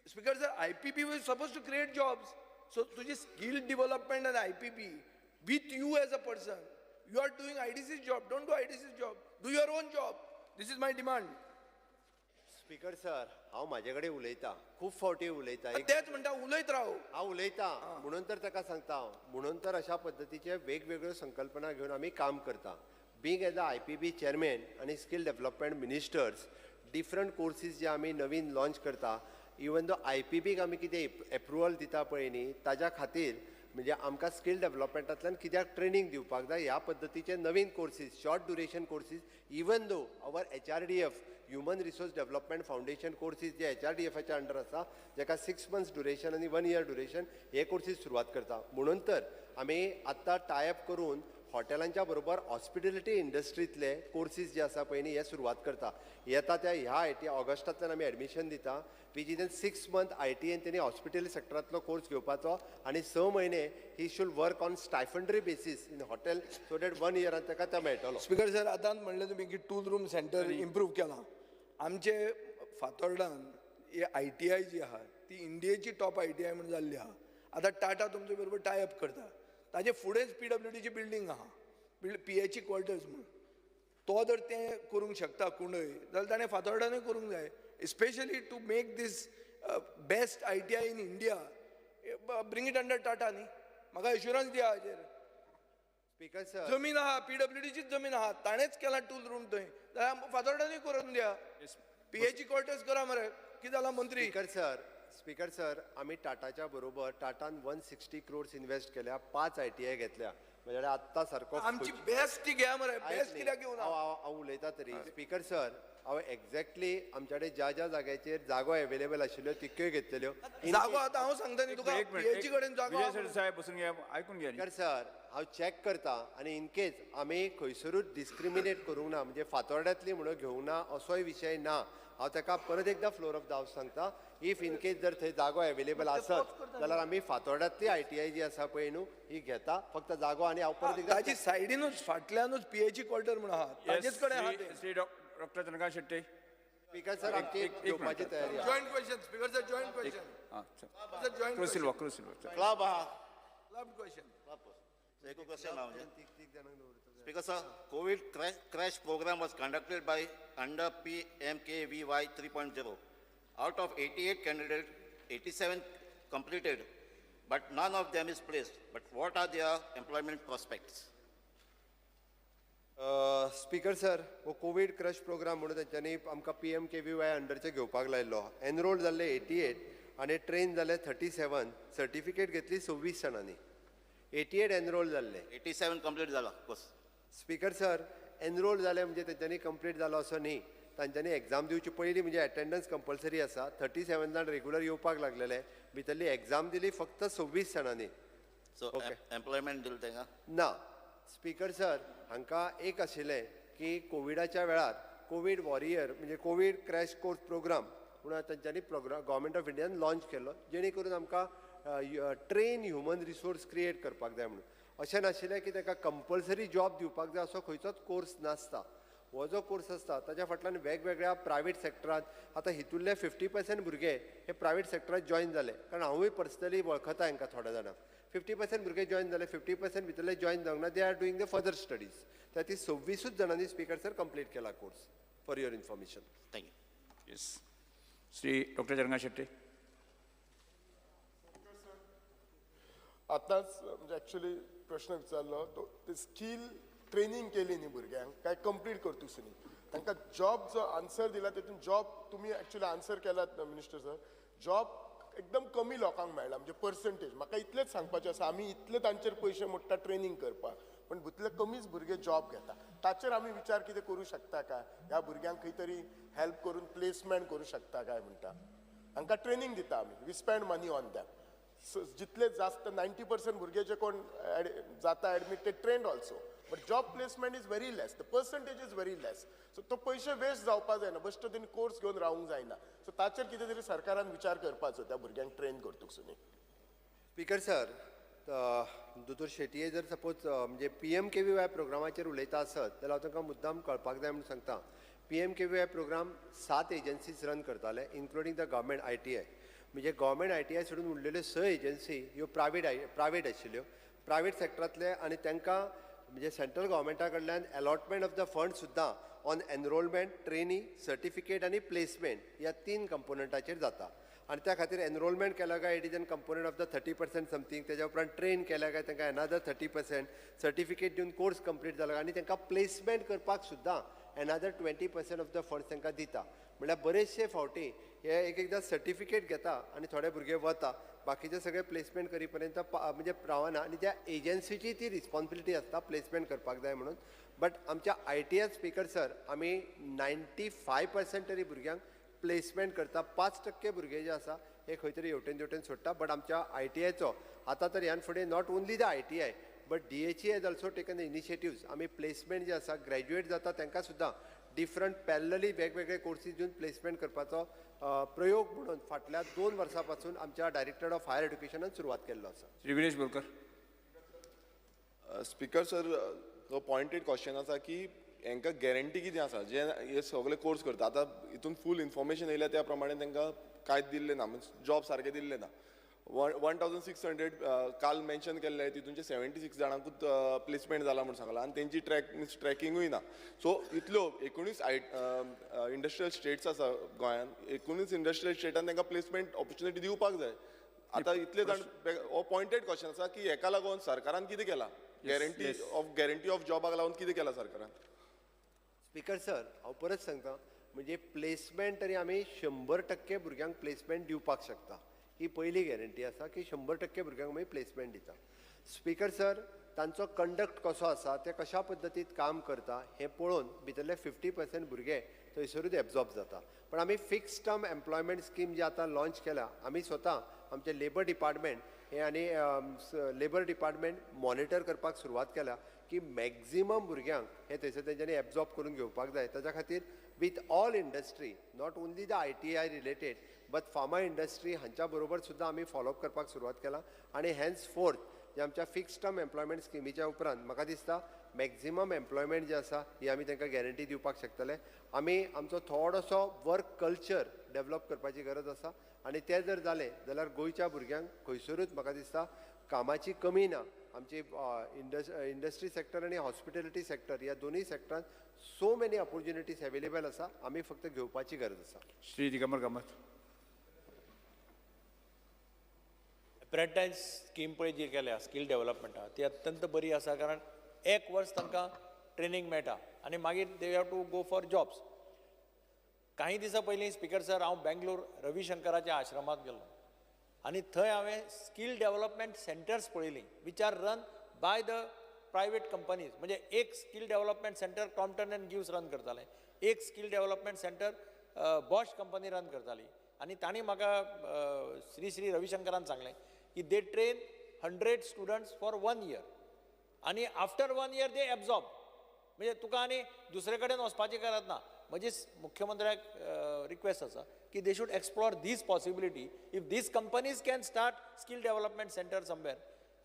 Speaker sir, IPP was supposed to create jobs. So तुझे skill development and IPP with you as a person. You are doing IDC's job. Don't do IDC's job. Do your own job. This is my demand. Speaker sir हांव म्हाजे कडेन उलयतां खूब फावटी उलयतां तेच म्हणटा उलयत राव. हांव उलयतां म्हणून तर ताका सांगता हांव म्हणून तर अशा पद्दतीचे वेगवेगळ्यो संकल्पना घेवन आमी काम करता being as a IPP chairman आनी skill development ministers different courses जे आमी नवीन लॉन्च करता इवन दो IPPक आमी कितें एप्रुवल दिता पळय न्ही ताज्या खातीर म्हणजे आमकां स्कील डेव्हलपमेंटांतल्यान कित्याक ट्रेनींग दिवपाक जाय ह्या पद्दतीचे नवीन courses short duration courses even though our HRDF human resource development foundation courses जे HRDFच्या अंडर आसा जेका 6 months ड्युरेशन आनी 1 year ड्युरेशन हे कोर्सीस सुरवात करता म्हणून तर आमी आत्तां टायअप करून हॉटेलांच्या बरोबर हॉस्पिटॅलिटी इंडस्ट्रींतले कोर्सीस जे आसा पळय न्ही हे सुरवात करता येता त्या ह्या ऑगस्टांतल्यान आमी एडमिशन दिता विच इन 6 months ITN तेणी हॉस्पिटल सेक्टरांतलो कोर्स घेवपाचो आनी 6 म्हयने he should work on stipendiary basis in hotel so that 1 year ताका तो मेळटलो. स्पीकर सर आतां म्हणलें तुमी की टूल रूम सेंटर इम्प्रूव्ह केलां. आमचे फातोर्डान ही ITI जी आहा ती इंडियेची टॉप ITI म्हणून जाल्ली आहा. आतां टाटा तुमचे बरोबर टायअप करता. ताजे फुडेंच PWDची बिल्डींग आहा PH क्वॉर्टर्स म्हणून तो जर तें करूंक शकता कुंडय जाल्यार ताणें फातोर्डानूय करूंक जाय specially to make this best ITI in India. Bring it under Tata न्ही म्हाका एश्युरन्स दिया हाजेर. स्पीकर सर जमीन आहा PWDचीच जमीन आहा ताणेंच केला टूल रूम थंय जाल्यार फातोर्डानूय करून द्या. PH क्वॉर्टर्स करा मरे कितें जाला मंत्री. स्पीकर सर आमी टाटाच्या बरोबर टाटान 160 crores इन्वेस्ट केल्या 5 ITI घेतल्या म्हणजे आत्ता सारको आमची बेस्ट ती घ्या मरे बेस्ट कित्याक घेवन हांव उलयता तरी स्पीकर सर हांव एक्झॅक्टली आमच्या कडेन ज्या जाग्याचेर जागो अवेलेबल आशिल्ल्यो तितक्यो घेतलेल्यो जागो आतां हांव सांगता न्ही तुका PH कडेन जागो विजय साहेब बसून घ्या ऐकून घ्या. स्पीकर सर हांव चॅक करता आनी इन केस आमी खंयसरूच डिस्क्रिमिनेट करूंक ना म्हणजे फातोर्ड्यांतली म्हणून घेवंक ना असोय विशय ना. हांव ताका परत एकदा फ्लोर ऑफ द हावस सांगता इफ इन केस जर थंय जागो अवेलेबल आसत जाल्यार आमी फातोर्ड्यांतली ITI जी आसा पळय न्हू ही घेता फक्त जागो आनी हांव परत एकदा ताजी सायडीनूच फाटल्यानूच PH क्वॉर्टर म्हणून आहा ताजेच कडेन आहा तें. Shri doctor Chandrakant Shette. Speaker sir आमची घेवपाची तयारी आहा. Joint question speaker sir joint question joint क्रुसिल Club aha. Club question. Second question now. Speaker sir, COVID crash program was conducted by under PMKVY 3.0. Out of 88 candidates, 87 completed, but none of them is placed. But what are their employment prospects? Speaker sir हो Covid crush programme म्हणून तेंच्यांनी आमकां PMKVY अंडरचे घेवपाक लायल्लो enrolled जाल्ले 88 आनी train जाले 37 certificate घेतली 26 जाणांनी 88 एनरोल जाल्ले 87 complete zala, of course. Speaker sir enrol जाले म्हणजे तेंच्यांनी कंप्लीट जालो असो न्ही तांच्यांनी एग्जाम दिवची पयलीं म्हणजे अटेंडन्स कंपल्सरी आसा 37 जाण रेग्युलर येवपाक लागलेले भितरली एग्जाम दिली फक्त 26 जाणांनी. So employment dil tenga. ना स्पीकर सर हांकां एक आशिल्लें की कोविडाच्या वेळार कोवीड वॉरियर म्हणजे कोवीड क्रॅश कोर्स प्रोग्राम म्हणून तांच्यांनी प्रोग्राम गव्हर्मेंट ऑफ इंडियान लॉन्च केलो जेणे करून आमकां ट्रेन ह्युमन रिसोर्स क्रिएट करपाक जाय म्हणून अशें नाशिल्लें की ताका कंपल्सरी जॉब दिवपाक जाय असो खंयचोच कोर्स नासता. हो जो कोर्स आसता ताच्या फाटल्यान वेगवेगळ्या प्रायवेट सेक्टरांत आतां हितूंतले 50% भुरगे हे प्रायवेट सेक्टरांत जॉयन जाले कारण हांवूय पर्सनली वळखता हांकां थोड्या जाणांक 50% भुरगे जॉयन जाले 50% भितरले जॉयन जावंक ना they are doing the further studies त्या ती 26 जाणांनी स्पीकर सर कंप्लीट केला course for your information. Thank you. Yes Shri doctor Chandrakant Shette. आतांच म्हणजे ॲक्च्युली प्रश्न विचारलो तो ते स्कील ट्रेनिंग केली न्ही भुरग्यांक काय कंप्लीट करतुसी न्ही तांकां जॉब जो आन्सर दिला तेतून जॉब तुमी ॲक्च्युली आन्सर केलात मिनिस्टर सर जॉब एकदम कमी लोकांक मेळ्ळा म्हणजे पर्संटेज म्हाका इतलेंच सांगपाचें आसा आमी इतले तांचेर पयशे मोडटा ट्रेनिंग करपाक पण भितले कमीच भुरगे जॉब घेता ताचेर आमी विचार कितें करूं शकता काय ह्या भुरग्यांक खंय तरी हेल्प करून प्लेसमेंट करूं शकता काय म्हणटा तांकां ट्रेनिंग दिता आमी we spend money on them. जितले जास्त 90% भुरगे जे कोण जाता एडमिट ते trained also but job placement is very less the percentage is very less so तो पयशे वेस्ट जावपाक जायना बेश्टो तेणी कोर्स घेवन रावूंक जायना सो ताचेर कितें तरी सरकारान विचार करपाचो त्या भुरग्यांक ट्रेन करतूक सुनी. स्पीकर सर दोतोर शेटये जर सपोज म्हणजे PMKVY प्रोग्रामाचेर उलयता आसत जाल्यार हांव तांकां मुद्दाम कळपाक जाय म्हणून सांगता PMKVY प्रोग्राम 7 एजन्सीज रन करताले इन्क्लुडींग द गव्हर्मेंट ITI. म्हणजे गव्हर्मेंट ITI सोडून उरलेल्यो 6 एजन्सी ह्यो प्रायवेट आशिल्ल्यो. प्रायवेट सेक्टरांतले आनी तांकां म्हणजे सेंट्रल गव्हर्मेंटा कडल्यान अलॉटमेंट ऑफ द फंड सुद्दां ऑन एनरोलमेंट, ट्रेनिंग, सर्टिफिकेट आनी प्लेसमेंट ह्या 3 कंपोनंटाचेर जाता. आनी त्या खातीर एनरोलमेंट केला काय it is an component of the 30% something. तेज्या उपरांत ट्रेन केल्या काय तांकां एनादर 30%, सर्टिफिकेट दिवन कोर्स कंप्लीट जाला आनी तांकां प्लेसमेंट करपाक सुद्दां एनादर 20% ऑफ द फंड्स तांकां दिता. म्हळ्यार बरेचशे फावटी हे एकदां सर्टिफिकेट घेता आनी थोडे भुरगे वता, बाकीचे सगळे प्लेसमेंट करी पर्यंत म्हणजे रावना आनी त्या एजन्सीची ती रिस्पॉन्सिबिलिटी आसता प्लेसमेंट करपाक जाय म्हणून. बट आमच्या ITI स्पीकर सर आमी 95% तरी भुरग्यांक प्लेसमेंट करता. 5% भुरगे जे आसा हे खंय तरी हेवटेन तेवटेन सोडटा. बट आमच्या ITIचो आतां तर ह्यान फुडें not only the ITI but DHE has also taken the initiatives. आमी प्लेसमेंट जे आसा ग्रॅज्युएट जाता तांकां सुद्दां डिफरंट पॅरलली वेगवेगळे कोर्सीस दिवन प्लेसमेंट करपाचो प्रयोग म्हणून फाटल्या 2 वर्सां पासून आमच्या डायरेक्टर ऑफ हायर एड्युकेशनान सुरवात केल्लो आसा. श्री विरेश बोरकर. स्पीकर सर, तो पॉइंटेड क्वेश्चन आसा की हांकां गॅरंटी कितें आसा जे हे सगळे कोर्स करता. आतां हितून फूल इन्फॉर्मेशन येयल्या त्या प्रमाणे तांकां कांयच दिल्लें ना, म्हणजे जॉब सारके दिल्ले ना. 1600 काल मेन्शन केल्ले तितूनचे 76 जाणांकूच प्लेसमेंट जाला म्हणून सांगला आनी तेंची ट्रॅकिंगूय ना. सो इतल्यो 19 इंडस्ट्रियल स्टेट्स आसा गोंयान. 19 इंडस्ट्रियल स्टेटान तांकां प्लेसमेंट ऑपॉर्च्युनिटी दिवपाक जाय. आतां इतले जाण हो पॉइंटेड क्वेश्चन आसा की हेका लागून सरकारान कितें केलां, गॅरंटी ऑफ जॉबाक लागून कितें केलां सरकारान. स्पीकर सर हांव परत सांगता, म्हणजे प्लेसमेंट तरी आमी 100% भुरग्यांक प्लेसमेंट दिवपाक शकता. ही पयली गॅरंटी आसा की 100% भुरग्यांक आमी प्लेसमेंट दिता. स्पीकर सर तांचो कंडक्ट कसो आसा, ते कशा पद्दतीन काम करता हें पळोवन भितरले 50% भुरगे थंयसरूच एब्जॉर्ब जाता. पण आमी फिक्स टर्म एम्प्लॉयमेंट स्कीम जी आतां लॉन्च केल्या, आमी स्वता आमचे लेबर डिपार्टमेंट हे आनी लेबर डिपार्टमेंट मॉनिटर करपाक सुरवात केल्या की मॅक्झिमम भुरग्यांक हे थंयसर तेंच्यांनी एब्जॉर्ब करून घेवपाक जाय. ताच्या खातीर with all industry, not only the ITI related but pharma industry हांच्या बरोबर सुद्दां आमी फॉलोअप करपाक सुरवात केला. आनी हॅन्स फोर्थ जे आमच्या फिक्स टर्म एम्प्लॉयमेंट स्किमीच्या उपरांत म्हाका दिसता मॅक्झिमम एम्प्लॉयमेंट जे आसा ही आमी तांकां गॅरंटी दिवपाक शकतले. आमी आमचो थोडोसो वर्क कल्चर डेवलप करपाची गरज आसा आनी तें जर जालें जाल्यार गोंयच्या भुरग्यांक खंयसरूच म्हाका दिसता कामाची कमी ना. आमची इंडस्ट्री सेक्टर आनी हॉस्पिटॅलिटी सेक्टर ह्या दोनूय सेक्टरांत सो मेनी ऑपॉर्च्युनिटीज अवेलेबल आसा. आमी फक्त घेवपाची गरज आसा. श्री दिगंबर कामत. एप्रेंटायज स्कीम पळय जी केल्या स्कील डेव्हलपमेंटा ती अत्यंत बरी आसा. कारण 1 वर्स तांकां ट्रेनींग मेळटा आनी मागीर they have to go for jobs. काही दिसां पयलीं स्पीकर सर हांव बेंगलोर रविशंकराच्या आश्रमांत गेलो आनी थंय हांवें स्कील डेव्हलपमेंट सेंटर्स पळयलीं which are run by the private companies. म्हणजे एक skill development centre Crompton end gives run करताले, एक skill development centre Bosch company run करताली. आनी तांणी म्हाका श्री रविशंकरान सांगलें की they train 100 students for 1 year आनी आफ्टर 1 year दे एब्जॉर्ब. म्हणजे तुका आनी दुसरे कडेन वचपाची गरज ना. म्हजी मुख्यमंत्र्याक रिक्वेस्ट आसा की they should explore this possibility if this companies can start skill development center somewhere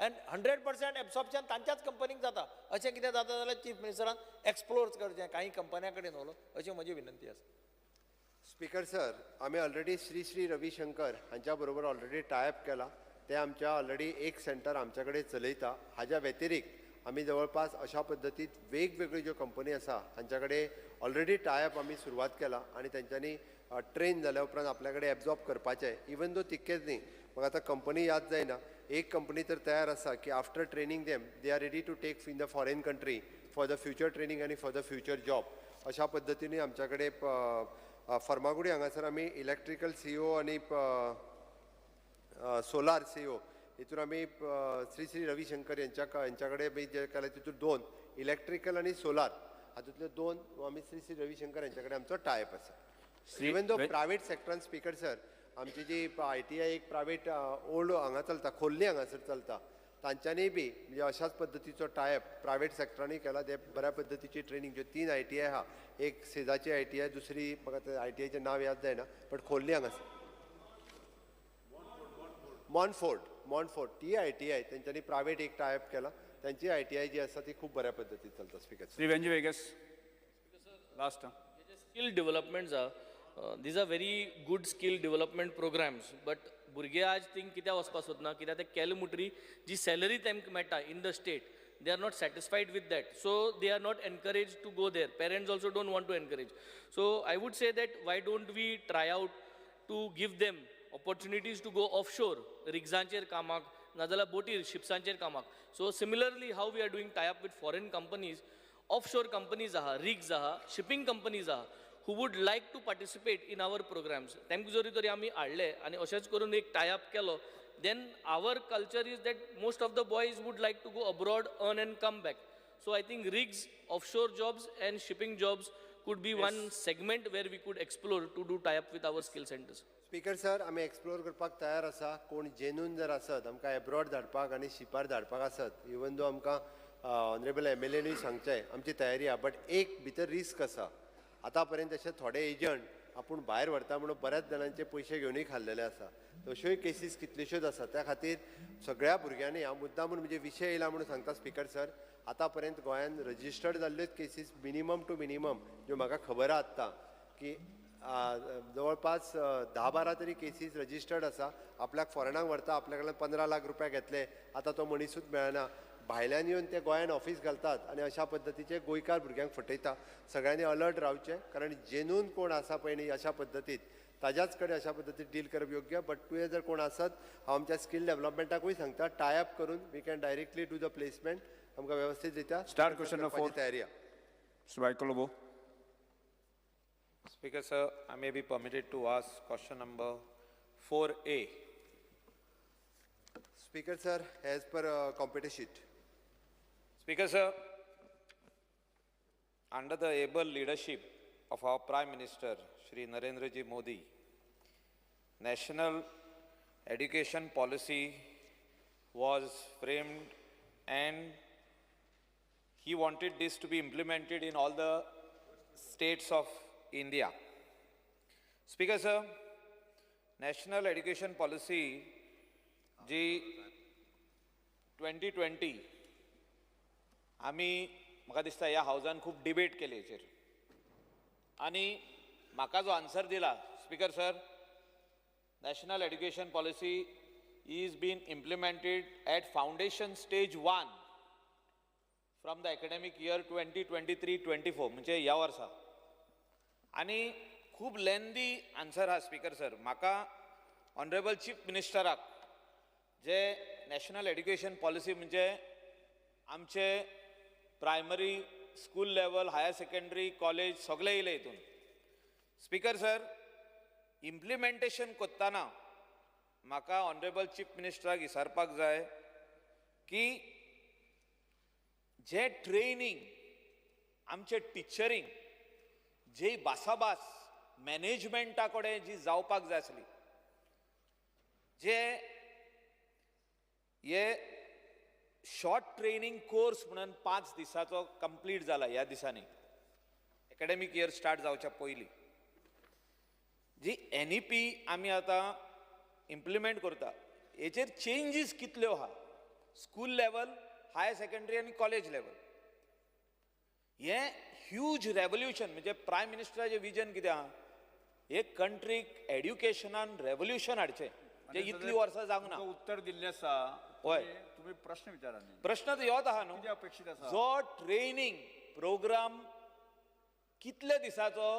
and 100% absorption तांच्याच कंपनीक जाता. अशें कितें जाता जाल्यार चीफ मिनिस्टरान एक्सप्लोर करचें, काही कंपन्यां कडेन व्हलो, अशी म्हजी विनंती आसा. स्पीकर सर आमी ऑलरेडी श्री रविशंकर हांच्या बरोबर ऑलरेडी टायअप केला. ते आमच्या ऑलरेडी एक सेंटर आमच्या कडेन चलयता. हाज्या व्यतिरिक्त आमी जवळपास अशा पद्दतीत वेगवेगळ्यो ज्यो कंपनी आसा हांच्या कडेन ऑलरेडी टायअप आमी सुरवात केला आनी तेंच्यांनी ट्रेन जाल्या उपरांत आपल्या कडेन एब्जॉर्ब करपाचें. इवन दो तितकेंच न्ही, म्हाका आतां कंपनी याद जायना, एक कंपनी तर तयार आसा की after training them they are ready to take in the foreign country for the future training आनी फॉर द फ्युचर जॉब. अशा पद्दतीन आमच्या कडेन फर्मागुडी हांगासर आमी इलेक्ट्रिकल CEO आनी सोलार CEO हितून आमी श्री रविशंकर यांच्या कडेन बी जे केले तितून 2 इलेक्ट्रिकल आनी सोलार हातूंतले 2 आमी श्री रविशंकर यांच्या कडेन आमचो टायअप आसा. इवन दो प्रायवेट सेक्टरान स्पीकर सर आमची जी ITI एक प्रायवेट ओल्ड हांगा चलता, खोर्ली हांगासर चलता, तांच्यांनी बी म्हणजे अशाच पद्दतीचो टायअप प्रायवेट सेक्टरांनी केला. ते बऱ्या पद्दतीची ट्रेनिंग ज्यो 3 ITI आहा, एक सेजाची ITI, दुसरी म्हाका ITIचें नांव याद जायना बट खोर्ली हांगासर मॉन्फोर्ड ती ITI तेंच्यांनी प्रायवेट एक टायअप केला. त्यांची ITI जी आसा ती खूप बऱ्या पद्दतीन चलता. Speaker Shri Venzy Viegas last. Skill developments are, these are very good skill development programs, but भुरगे आज थिंग कित्याक वचपाक सोदना कित्याक ते केले म्हणटरी जी सॅलरी तांकां मेळटा in the state they are not satisfied with that, so they are not encouraged to go there. Parents also don't want to encourage. So I would say that why don't we try out to give them opportunities to go offshore, rigzancher kamak, nazaल्यार boatir shipsancher kamak. So similarly how we are doing tie up with foreign companies, offshore companies aha, rigs aha, shipping companies aha, who would like to participate in our programs. तांकां जरी तरी आमी हाडले आनी अशेंच करून एक tie up केलो, then our culture is that most of the boys would like to go abroad, earn and come back. So I think rigs, offshore jobs and shipping jobs could be one segment where we could explore to do tie up with our skill centers. Speaker sir, आमी explore करपाक तयार आसा. कोण genuine जर आसत आमकां abroad धाडपाक आनी शिपार धाडपाक आसत, इवन दो आमकां ऑनरेबल MLA सांगचें, आमची तयारी आहा. बट एक भितर रिस्क आसा. आतां पर्यंत अशे थोडे एजंट आपूण भायर व्हरता म्हणून बऱ्याच जाणांचे पयशे घेवनूय खाल्लेले आसा. अश्योय केसीस कितल्योश्योच आसा. त्या खातीर सगळ्या भुरग्यांनी हांव मुद्दामून म्हणजे विशय येयला म्हणून सांगता स्पीकर सर, आतां पर्यंत गोंयांत रजिस्टर्ड जाल्ल्योच केसीस मिनिमम टू मिनिमम ज्यो म्हाका खबर आहा आत्तां की जवळपास 10-12 तरी केसीस रजिस्टर्ड आसा. आपल्याक फॉरेनाक व्हरता, आपल्या कडल्यान 15 लाख रुपया घेतले, आतां तो मनीसूच मेळना. भायल्यान येवन ते गोंयान ऑफीस घालतात आनी अशा पद्दतीचे गोंयकार भुरग्यांक फटयता. सगळ्यांनी अलर्ट रावचें, कारण जेनून कोण आसा पळय न्ही अशा पद्दतीत ताज्याच कडेन अशा पद्दतीन डील करप योग्य. बट तुवें जर कोण आसत, हांव आमच्या स्कील डेव्हलपमेंटाकूय सांगता, टाय अप करून we can directly do the placement. आमकां वेवस्थीत रित्या Start question number 4. तयारी आहा. Mr. Vaikolobo. Speaker sir, I may be permitted to ask question number 4A. Speaker sir, as per कॉम्पिटी sheet. Speaker sir, under the able leadership of our Prime Minister, Shri Narendra Ji Modi, national education policy was framed and he wanted this to be implemented in all the states of India. Speaker sir, national education policy जी 2020 आमी म्हाका दिसता ह्या हावजान खूब debate केली हेचेर आनी म्हाका जो answer दिला speaker sir, national education policy is been implemented at foundation stage 1 from the academic year 2023-24 म्हणजे ह्या वर्सा. आनी खूब लेंदी आन्सर हा स्पीकर सर. म्हाका ऑनरेबल चीफ मिनिस्टराक जे नॅशनल एड्युकेशन पॉलिसी म्हणजे आमचे primary school level, higher secondary, college सगळे येयले हितून. स्पीकर सर, इम्प्लिमेंटेशन कोत्ताना म्हाका ऑनरेबल चीफ मिनिस्टराक विचारपाक जाय की जे ट्रेनिंग आमचे टिचरींग जे भासाभास मॅनेजमेंटा कडेन जी जावपाक जाय आसली, जे हे शॉर्ट ट्रेनिंग कोर्स म्हणून 5 दिसाचो कंप्लीट जाला ह्या दिसांनी एकेडमिक इयर स्टार्ट जावच्या पयलीं, जी NEP आमी आतां इम्प्लिमेंट करता हेचेर चेंजीस कितल्यो आहा स्कूल लेवल, हायर सेकंडरी आनी कॉलेज लेवल. हे ह्यूज रेवल्युशन म्हणजे प्रायम मिनिस्टराचें विजन कितें आहा, हे कंट्रीक एड्युकेशनान रेवल्युशन हाडचें जे इतलीं वर्सां जावंक ना. उत्तर दिल्लें आसा. होय. तुम्ही प्रश्न विचारा न्ही. प्रश्न तर ह्योच आहा न्हू, कितें अपेक्षीत आसा? जो ट्रेनिंग प्रोग्राम कितले दिसाचो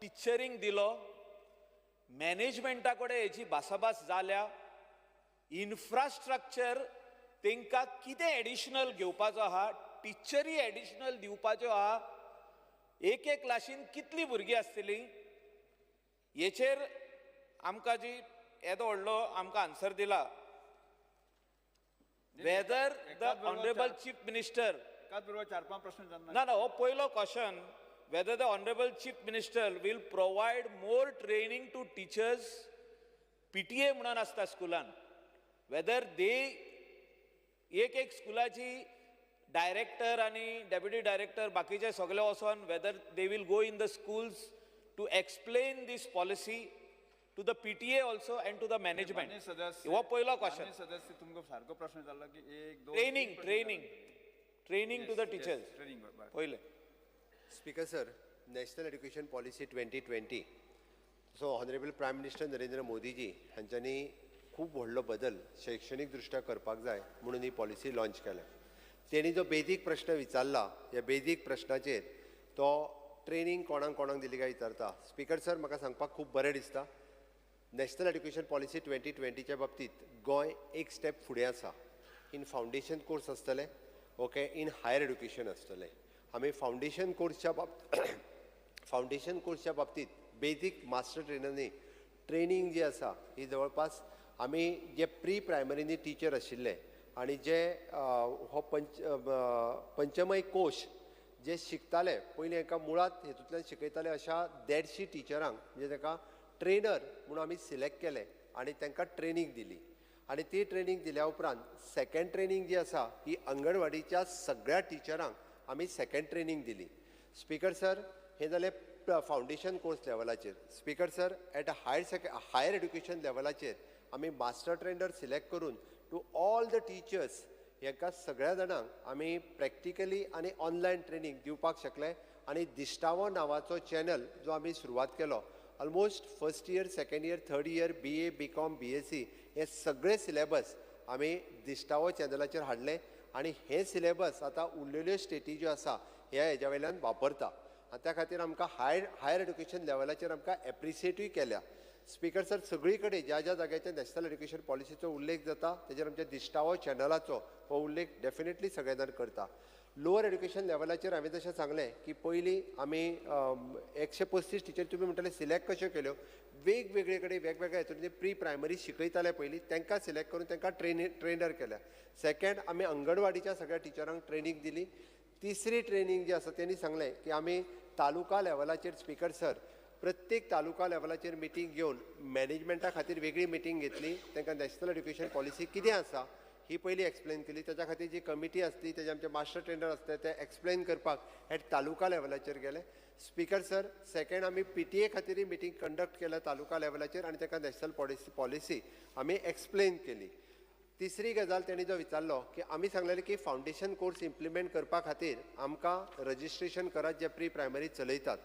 टिचरींग दिलो, मॅनेजमेंटा कडेन हेची भासाभास जाल्या, इन्फ्रास्ट्रक्चर तांकां कितें एडिशनल घेवपाचो आहा, टिचरी एडिशनल दिवपाच्यो आहा, एक क्लासीन कितलीं भुरगीं आसतलीं, हेचेर आमकां जी येदो व्हडलो आमकां आन्सर दिला. Whether the Honorable Chief Minister, एकाच बरोबर 4-5 प्रश्न विचारना. no, हो पहिलो question, whether the Honorable Chief Minister will provide more training to teachers, PTA म्हणून आसता स्कुलान, whether they एक स्कुलाची डायरेक्टर आणि डेप्युटी डायरेक्टर बाकीचे सगळे वचोन whether they will go in the schools to explain this policy to the PTA also and to the management. हो पहिलो क्वेश्चन. सदस्य तुमकां सारको प्रश्न विचारला की 1-2 training to the teachers training. पहिले. Speaker sir, national education policy 2020 so honourable prime minister Narendra Modi ji हांच्यांनी खूब व्हडलो बदल शैक्षणीक दृश्ट्या करपाक जाय म्हणून ही पॉलिसी लॉन्च केल्या. तेणी जो बेजीक प्रश्न विचारला ह्या बेजीक प्रश्नाचेर तो ट्रेनिंग कोणाक कोणाक दिली काय विचारता. स्पीकर सर, म्हाका सांगपाक खूब बरें दिसता, नॅशनल एड्युकेशन पॉलिसी 2020च्या बाबतींत गोंय एक स्टेप फुडें आसा. इन फावंडेशन कोर्स आसतले, ओके, इन हायर एड्युकेशन आसतले. आमी फावंडेशन कोर्सच्या बाबतींत बेजीक मास्टर ट्रेनरांनी ट्रेनिंग जी आसा ही जवळपास आमी जे प्री प्रायमरीनी टिचर आशिल्ले आनी जे हो पंचमय कोश जे शिकताले पयलीं हाका मुळात हेतूंतल्यान शिकयताले अशा 150 टिचरांक म्हणजे ताका ट्रेनर म्हणून आमी सिलेक्ट केले आनी तांकां ट्रेनिंग दिली. आनी ती ट्रेनिंग दिल्या उपरांत सेकंड ट्रेनिंग जी आसा ही अंगणवाडीच्या सगळ्या टिचरांक आमी सेकंड ट्रेनिंग दिली. स्पीकर सर, हे जालें फावंडेशन कोर्स लेवलाचेर. Speaker sir, at higher education लेवलाचेर आमी मास्टर ट्रेनर सिलेक्ट करून टू ऑल द टिचर्स हांकां सगळ्या जाणांक आमी प्रॅक्टिकली आनी ऑनलायन ट्रेनिंग दिवपाक शकले. आनी दिश्टावो नांवाचो चॅनल जो आमी सुरवात केलो, almost first year, second year, third year, BA, BCom, BSc हे सगळे सिलेबस आमी दिश्टावो चॅनलाचेर हाडले आनी हे सिलेबस आतां उरलेल्यो स्टेटी ज्यो आसा ह्या हेज्या वयल्यान वापरता. आनी त्या खातीर आमकां हायर एड्युकेशन लेवलाचेर आमकां एप्रिशिएटूय केल्या. स्पीकर सर, सगळी कडेन ज्या ज्या जाग्याचेर नॅशनल एड्युकेशन पॉलिसीचो उल्लेख जाता तेजेर आमच्या दिश्टावो चॅनलाचो हो उल्लेख डेफिनेटली सगळे जाण करता. लोअर एड्युकेशन लेवलाचेर हांवें जशें सांगलें की पयलीं आमी 135 टिचर तुमी म्हणटाले सिलेक्ट कश्यो केल्यो, वेगवेगळे कडेन वेगवेगळ्या हितून प्री प्रायमरी शिकयताले पयलीं तांकां सिलेक्ट करून तांकां ट्रेनर केल्या. सेकंड, आमी अंगणवाडीच्या सगळ्या टिचरांक ट्रेनिंग दिली. तिसरी ट्रेनिंग जी आसा तेणी सांगलें की आमी तालुका लेवलाचेर, स्पीकर सर, प्रत्येक तालुका लेवलाचेर मिटींग घेवन मॅनेजमेंटा खातीर वेगळी मिटींग घेतली. तांकां नॅशनल एड्युकेशन पॉलिसी कितें आसा ही पयली एक्सप्लेन केली. त्याच्या खातीर जी कमिटी आसली तेजे आमचे मास्टर ट्रेनर आसले ते एक्सप्लेन करपाक एट तालुका लेवलाचेर गेले. स्पीकर सर, सेकंड आमी PTA खातीर मिटींग कंडक्ट केल्या तालुका लेवलाचेर आनी ताका नॅशनल पॉलिसी आमी एक्सप्लेन केली. तिसरी गजाल तेणी जो विचारलो की आमी सांगलेलें की फावंडेशन कोर्स इम्प्लिमेंट करपा खातीर आमकां रजिस्ट्रेशन करात जे प्री प्रायमरी चलयतात.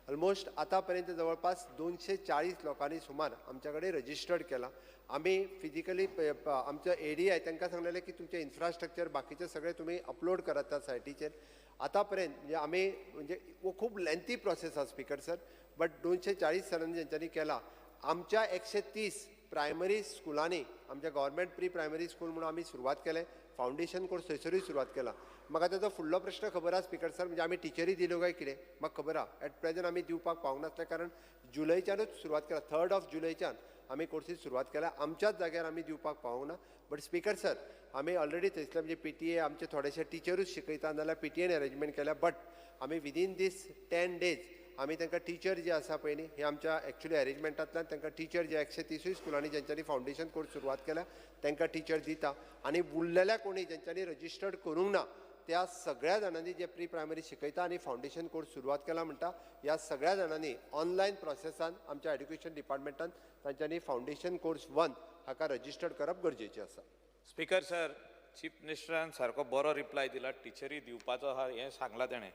ऑलमोस्ट आतां पर्यंत जवळपास 240 लोकांनी सुमार आमच्या कडेन रजिस्टर्ड केला. आमी फिजिकली आमचो ADI तांकां सांगलेलें की तुमचें इन्फ्रास्ट्रक्चर बाकीचे सगळे तुमी अपलोड करात त्या सायटीचेर. आतां पर्यंत म्हणजे आमी म्हणजे खूब लेंथी प्रोसेस आसा स्पीकर सर, बट 240 जणांनी जेंच्यांनी केला. आमच्या 130 प्रायमरी स्कुलांनी आमच्या गव्हर्मेंट प्री प्रायमरी स्कूल म्हणून आमी सुरवात केलें. फावंडेशन कोर्स थंयसरूय सुरवात केला. म्हाका ताचो फुडलो प्रश्न खबर आसा स्पीकर सर, म्हणजे आमी टिचरी दिल्यो काय कितें म्हाका खबर आहा. एट प्रेझेंट आमी दिवपाक पावंक नासले कारण जुलयच्यानूच सुरवात केला. 3rd जुलयच्यान आमी कोर्सीस सुरवात केल्या. आमच्याच जाग्यार आमी दिवपाक पावूंक ना. बट स्पीकर सर, आमी ऑलरेडी थंयसले म्हणजे PTA आमचे थोडेशे टिचरूच शिकयता नाल्यार PTAन अरेंजमेंट केल्या. बट आमी विदीन दीस 10 days आमी तांकां टिचर जे आसा पळय न्ही हे आमच्या एक्चुली अरेंजमेंटांतल्यान तांकां टिचर जे 130 स्कुलांनी जेंच्यांनी फावंडेशन कोर्स सुरवात केल्या तांकां टिचर दिता. आनी उरलेल्या कोणी जेंच्यांनी रजिस्टर्ड करूंक ना त्या सगळ्या जाणांनी जे प्री प्रायमरी शिकयता आनी फावंडेशन कोर्स सुरवात केला म्हणटा ह्या सगळ्या जाणांनी ऑनलायन प्रोसेसान आमच्या एड्युकेशन डिपार्टमेंटान तांच्यांनी फावंडेशन कोर्स 1 हाका रजिस्टर्ड करप गरजेचें आसा. स्पीकर सर, चीफ मिनिस्टरान सारको बरो रिप्लाय दिला. टिचरी दिवपाचो आहा हें सांगलां तेणें.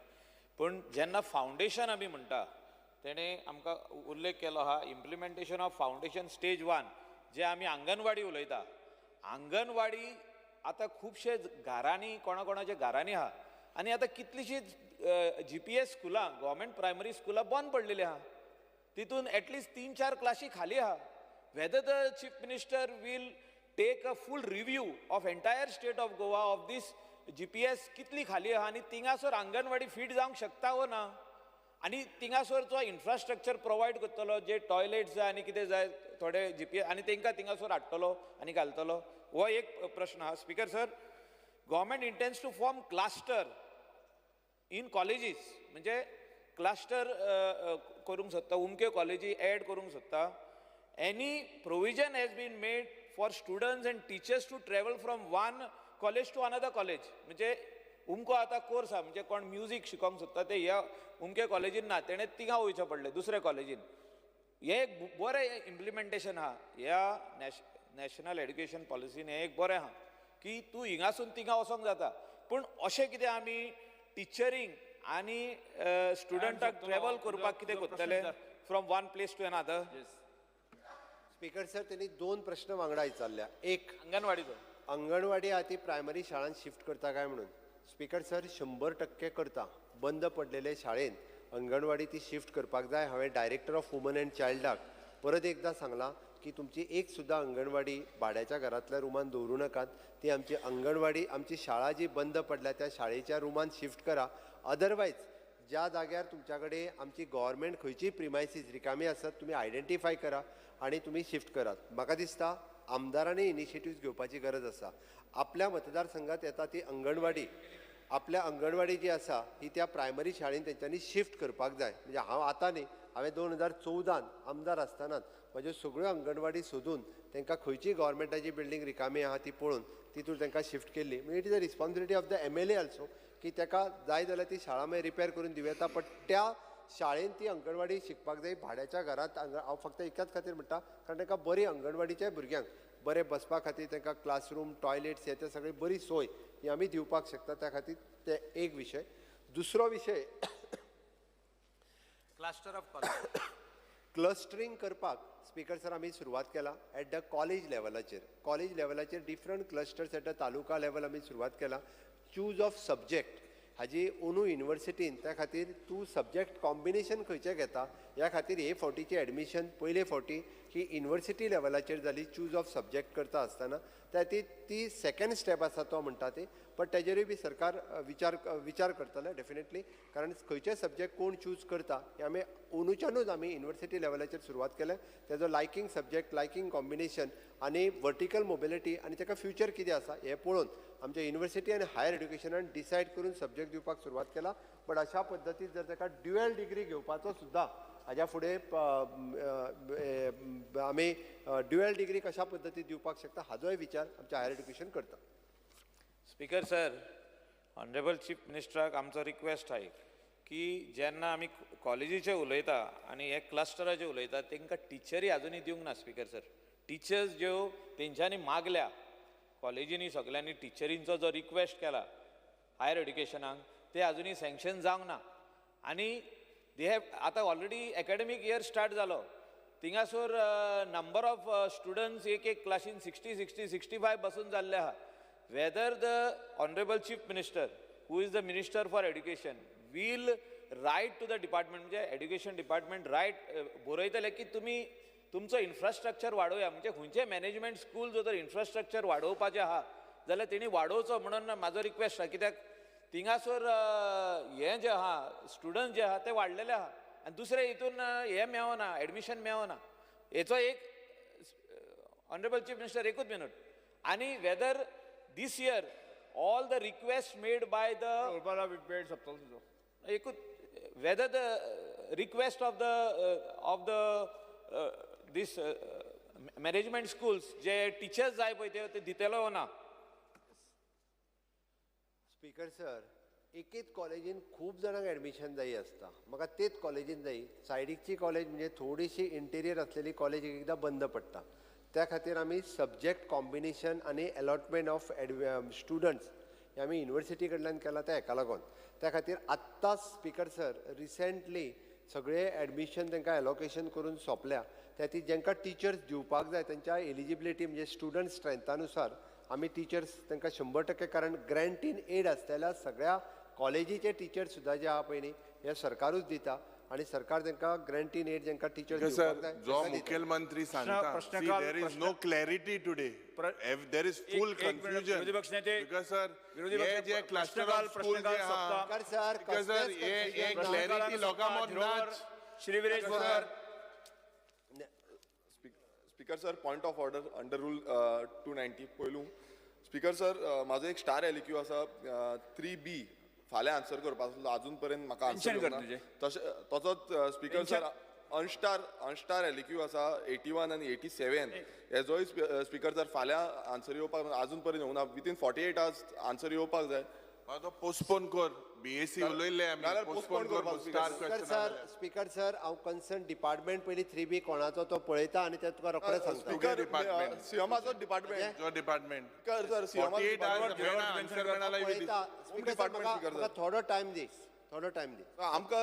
पूण जेन्ना फावंडेशन आमी म्हणटा तेणें आमकां उल्लेख केलो आहा इम्प्लिमेंटेशन ऑफ फावंडेशन स्टेज 1 जे आमी आंगणवाडी उलयता. आंगणवाडी आतां खुबशे घरांनी कोणाच्या घरांनी आहा आनी आतां कितलींशींच GPS स्कुलां गव्हर्मेंट प्रायमरी स्कुलां बंद पडलेलीं आहा. तितून एटलिस्ट 3-4 क्लासी खाली आहा. Whether the chief minister will take a full review of entire state of Goa of this GPS कितली खाली आहा आनी थिंगासर आंगणवाडी फिट जावंक शकता वो ना. आनी थिंगासरचो इन्फ्रास्ट्रक्चर प्रोवायड करतलो जे टॉयलेट्स जाय आनी कितें जाय थोडे GPS आनी तांकां थिंगासर हाडटलो आनी घालतलो. हो एक प्रश्न आहा. Speaker sir, government intends to form cluster in colleges म्हणजे क्लस्टर करूंक सोदता, उमक्यो कॉलेजी एड करूंक सोदता. Any provision has been made for students and teachers to travel from one college to another college. म्हणजे उमको आतां कोर्स आहा म्हणजे कोण म्युजीक शिकोंक सोदता ते ह्या उमके कॉलेजीन ना, तेणें तिंगा वयचें पडलें दुसऱ्या कॉलेजीन. हें एक बरें इम्प्लिमेंटेशन आहा ह्या नॅशनल एड्युकेशन पॉलिसीन. हें एक बरें आहा की तूं हिंगासून तिंगा वचोंक जाता. पूण अशें कितें आमी टिचरींक आनी स्टुडंटाक ट्रॅव्हल करपाक कितें कोत्तले from one place to another? Speaker sir त्यांनी दोन प्रश्न वांगडा विचारल्या. एक, अंगणवाडीचो. अंगणवाडी आहा ती प्रायमरी शाळांत शिफ्ट करता काय म्हणून. स्पीकर सर 100% करता. बंद पडलेले शाळेंत अंगणवाडी ती शिफ्ट करपाक जाय. हांवें डायरेक्टर ऑफ वुमन अँड चायल्डाक परत एकदा सांगलां की तुमची एक सुद्दां अंगणवाडी भाड्याच्या घरांतल्या रुमान दवरूं नाकात. ती आमची अंगणवाडी, आमची शाळा जी बंद पडल्या त्या शाळेच्या रुमान शिफ्ट करा. अदरवायज ज्या जाग्यार तुमच्या कडेन आमची गव्हर्मेंट खंयचीय प्रिमायसीस रिकामी आसत तुमी आयडेंटिफाय करा आनी तुमी शिफ्ट करात. म्हाका दिसता आमदारांनी इनिशिएटिव्ह घेवपाची गरज आसा. आपल्या मतदारसंघात येता ती अंगणवाडी, आपल्या अंगणवाडी जी आसा ही त्या प्रायमरी शाळेन तेंच्यांनी शिफ्ट करपाक जाय. म्हणजे हांव आतां न्ही, हांवें 2014 आमदार आसतनाच म्हज्यो सगळ्यो अंगणवाडी सोदून तांकां खंयची गव्हर्मेंटाची बिल्डींग रिकामी आहा ती पळोवन तितून तांकां शिफ्ट केल्ली. म्हणजे it is a responsibility of the MLA also की ताका जाय जाल्यार ती शाळा मागीर रिपेर करून दिवं येता. पण त्या शाळेन ती अंगणवाडी शिकपाक जाय. भाड्याच्या घरांत हांव फक्त एकाच खातीर म्हणटा कारण तांकां बरी अंगणवाडीच्या भुरग्यांक बरे बसपा खातीर तांकां क्लासरूम, टॉयलेट्स हे सगळी बरी सोय ही आमी दिवपाक शकता. त्या खातीर ते एक विशय. दुसरो विशय क्लस्टर ऑफ कॉलेज. क्लस्टरींग करपाक स्पीकर सर आमी सुरवात केला एट द कॉलेज लेवलाचेर. कॉलेज लेवलाचेर different clusters at the taluka level आमी सुरवात केला. चूज ऑफ सब्जेक्ट हाजी अंदू युनिवर्सिटीन त्या खातीर तूं सब्जेक्ट कॉम्बिनेशन खंयचें घेता ह्या खातीर हे फावटीची एडमिशन पयले फावटी ही युनिवर्सिटी लेवलाचेर जाली चूज ऑफ सब्जेक्ट करता आसतना. त्या ती सेकंड स्टेप आसा तो म्हणटा ती. पण तेजेरूय बी सरकार विचार करतले डेफिनेटली. कारण खंयचे सब्जेक्ट कोण चूज करता हे आमी अंदूच्यानूच आमी युनिवर्सिटी लेवलाचेर सुरवात केले. तेजो लायकींग सब्जेक्ट, लायकींग कॉम्बिनेशन आनी वर्टिकल मोबिलिटी आनी ताका फ्युचर कितें आसा हें पळोवन आमच्या युनिवर्सिटी आनी हायर एड्युकेशनान डिसायड करून सब्जेक्ट दिवपाक सुरवात केला. बट अशा पद्दतीन जर ताका ड्युएल डिग्री घेवपाचो सुद्दां हाज्या फुडें आमी ड्युएल डिग्री कशा पद्दतीन दिवपाक शकता हाजोय विचार आमच्या हायर एड्युकेशन करता. स्पीकर सर, ऑनरेबल चीफ मिनिस्टराक आमचो रिक्वेस्ट आहे की जेन्ना आमी कॉलेजीचे उलयता आनी हे क्लस्टराचे उलयता तांकां टिचरी आजुनूय दिवंक ना. स्पीकर सर, टिचर्स ज्यो तेंच्यांनी मागल्या कॉलेजींनी सगळ्यांनी टिचरींचो जो रिक्वेस्ट केला हायर एड्युकेशनाक ते आजुनूय सँक्शन जावंक ना. आनी दे हॅव आतां ऑलरेडी एकाडेमीक इयर स्टार्ट जालो. थिंगासोर नंबर ऑफ स्टुडंट्स एक क्लासीन 60-65 बसून जाल्ले आहा. whether the honorable chief minister who is the minister for education will write to the department म्हणजे education department बरयतले की तुमी तुमचो इन्फ्रास्ट्रक्चर वाडोवया. म्हणजे खंयचे मॅनेजमेंट स्कूल जो जर इन्फ्रास्ट्रक्चर वाडोवपाचें आहा जाल्यार तेणी वाडोवचो म्हणून म्हाजो रिक्वेस्ट आहा. कित्याक थिंगासोर हे जे आहा स्टुडंट जे आहा ते वाडलेले आहा आनी दुसरे हितून हे मेळना, एडमिशन मेळना. हेचो एक ऑनरेबल चीफ मिनिस्टर एकूच मिनट. आनी weather this year all the requests made by the whether the request of the this management schools जे टीचर्स जाय पळय ते दितेलो ना. स्पीकर सर, एकेच कॉलेजीन खूब जाणांक एडमिशन जायी आसता. म्हाका तेच कॉलेजीन जायी. सायडीकची कॉलेज म्हणजे थोडीशी इंटेरियर असलेली कॉलेज एकदां बंद पडटा. त्या खातीर आमी सब्जेक्ट कॉम्बिनेशन आनी अलॉटमेंट ऑफ स्टुडंट्स हे आमी युनिवर्सिटी कडल्यान केला ते हेका लागून. त्या खातीर आत्ताच स्पीकर सर रिसेंटली सगळे एडमिशन तांकां एलोकेशन करून सोंपल्या. त्या ती जांकां टिचर्स दिवपाक जाय तांच्या एलिजिबिलिटी म्हणजे स्टुडंट स्ट्रेंथानुसार आमी टिचर्स तांकां 100% कारण ग्रँट इन एड आसलेल्या सगळ्या कॉलेजीचे टिचर्स सुद्दां जे आहा पळय न्ही हे सरकारूच दिता आनी सरकार तांकां ग्रँट इन एड जांकां टिचर्स दिवपाक जाय जो मुखेलमंत्री सांगता there is no clarity today there is full confusion because sir हे जे क्लस्टर ऑफ स्कूल जे आहा सर हे क्लॅरिटी लोकां मोद नाच. Shri Viresh Borkar. Speaker sir, point of order under rule 290 पयलू. स्पीकर सर, म्हाजो एक स्टार एलिक्यू आसा 3B फाल्यां आन्सर करपाचो आजून पर्यंत म्हाका आन्सर करना. तसोच स्पीकर सर अनस्टार एलिक्यू आसा 81 आनी 87 हेजोय स्पीकर सर फाल्यां आन्सर येवपाक आजून पर्यंत येवना. विथीन 48 आवर्स आन्सर येवपाक जाय. तो पोस्टपोन कर. BSc उलयल्ले आमी पोस्टपोन कर. स्पीकर सर, हांव कन्सर्न डिपार्टमेंट पयलीं 3B कोणाचो तो पळयता आनी ते तुका रोखडें सांगता. डिपार्टमेंट सीएमाचो डिपार्टमेंट जो डिपार्टमेंट सर सीएमा 48 आवर्स मेळना आन्सर मेळना स्पीकर सर, म्हाका थोडो टायम दी. थोडो टायम दी आमकां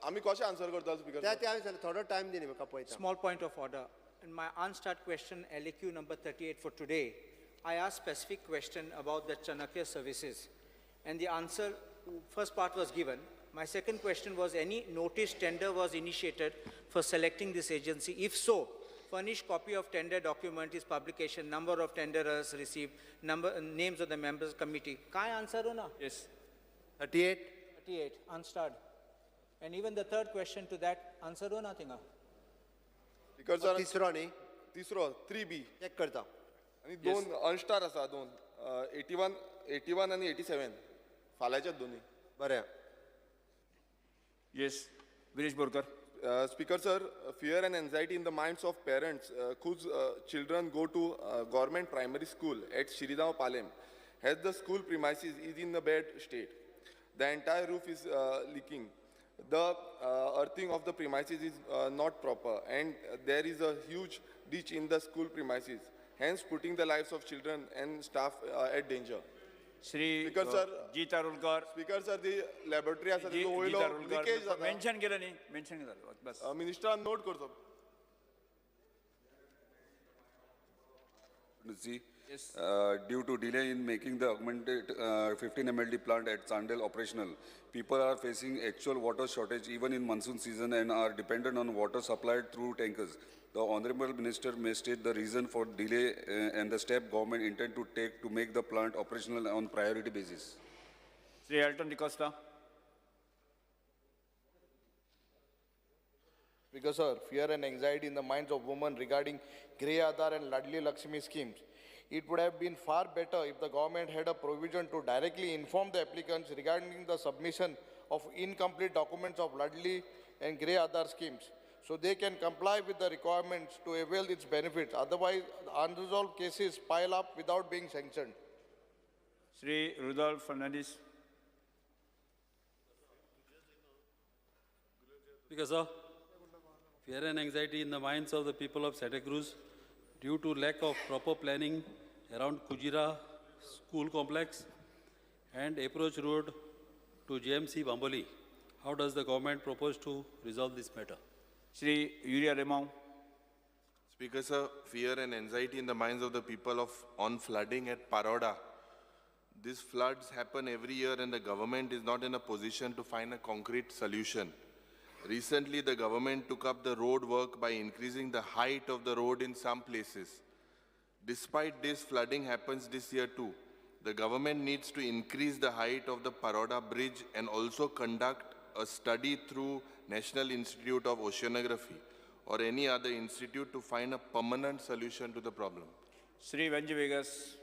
आमी कशें आन्सर करता स्पीकर त्या हांवें थोडो टायम दी न्ही म्हाका पळयता Small point of order. In my unstart question, LAQ number 38 for today, I asked specific question about the Chanakya services. And the answer, first part was given. My second question was, any notice tender was initiated for selecting this agency? If so, furnish copy of tender document, its publication, number of tenderers received, names of the members committee. Kai answer ho na? Yes. 38 38, unstart. And even the third question to that, answer ho nothing. Speaker sir तिसरो न्ही तिसरो 3B check करता आनी दोन अनस्टार आसा दोन 81 आनी 87 फाल्यांच्याच दोनी बरें Yes. Vinesh Borkar. Speaker sir, fear and anxiety in the minds of parents whose children go to government primary school at Shiridao Palem, as the school premises is in a bad state. The entire roof is leaking. The earthing of the premises is not proper, and there is a huge ditch in the school premises, hence putting the lives of children and staff at danger. Shri Speaker, sir. Geeta Rulkar. Speaker sir, the laboratory has Geeta oil leakage. Rulkar. Mention केलं नाही. Mention नाही झालं. बस. Minister note करतो. See, due to delay in making the augmented 15 MLD plant at Chandel operational, people are facing actual water shortage even in monsoon season and are dependent on water supplied through tankers. The Honorable Minister may state the reason for delay and the step government intend to take to make the plant operational on priority basis. Shri Alton DeCosta. Because, sir, fear and anxiety in the minds of women regarding Grey Aadhar and Ladli Lakshmi schemes. It would have been far better if the government had a provision to directly inform the applicants regarding the submission of incomplete documents of Ladli and Grey Aadhar schemes, so they can comply with the requirements to avail its benefits. Otherwise, unresolved cases pile up without being sanctioned. Shri Rudolph Fernandez. Because of fear and anxiety in the minds of the people of Santa Cruz due to lack of proper planning around Kujira school complex and approach road to JMC Bamboli. How does the government propose to resolve this matter? Shri Yuria Remau. Speaker sir, fear and anxiety in the minds of the people on flooding at Paroda. These floods happen every year and the government is not in a position to find a concrete solution. Recently, the government took up the road work by increasing the height of the road in some places. Despite this, flooding happens this year too. The government needs to increase the height of the Paroda bridge and also conduct a study through National Institute of Oceanography or any other institute to find a permanent solution to the problem. Shri Vanji Vegas.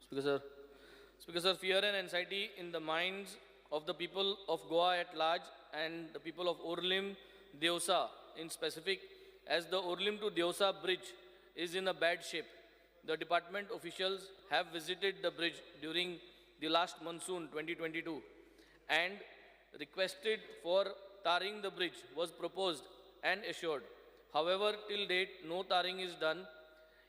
Speaker sir, fear and anxiety in the minds of the people of Goa at large and the people of Orlim, Deosa in specific, as the Orlim to Deosa bridge is in a bad shape. The department officials have visited the bridge during the last monsoon 2022 and requested for tarring the bridge was proposed and assured. However, till date, no tarring is done,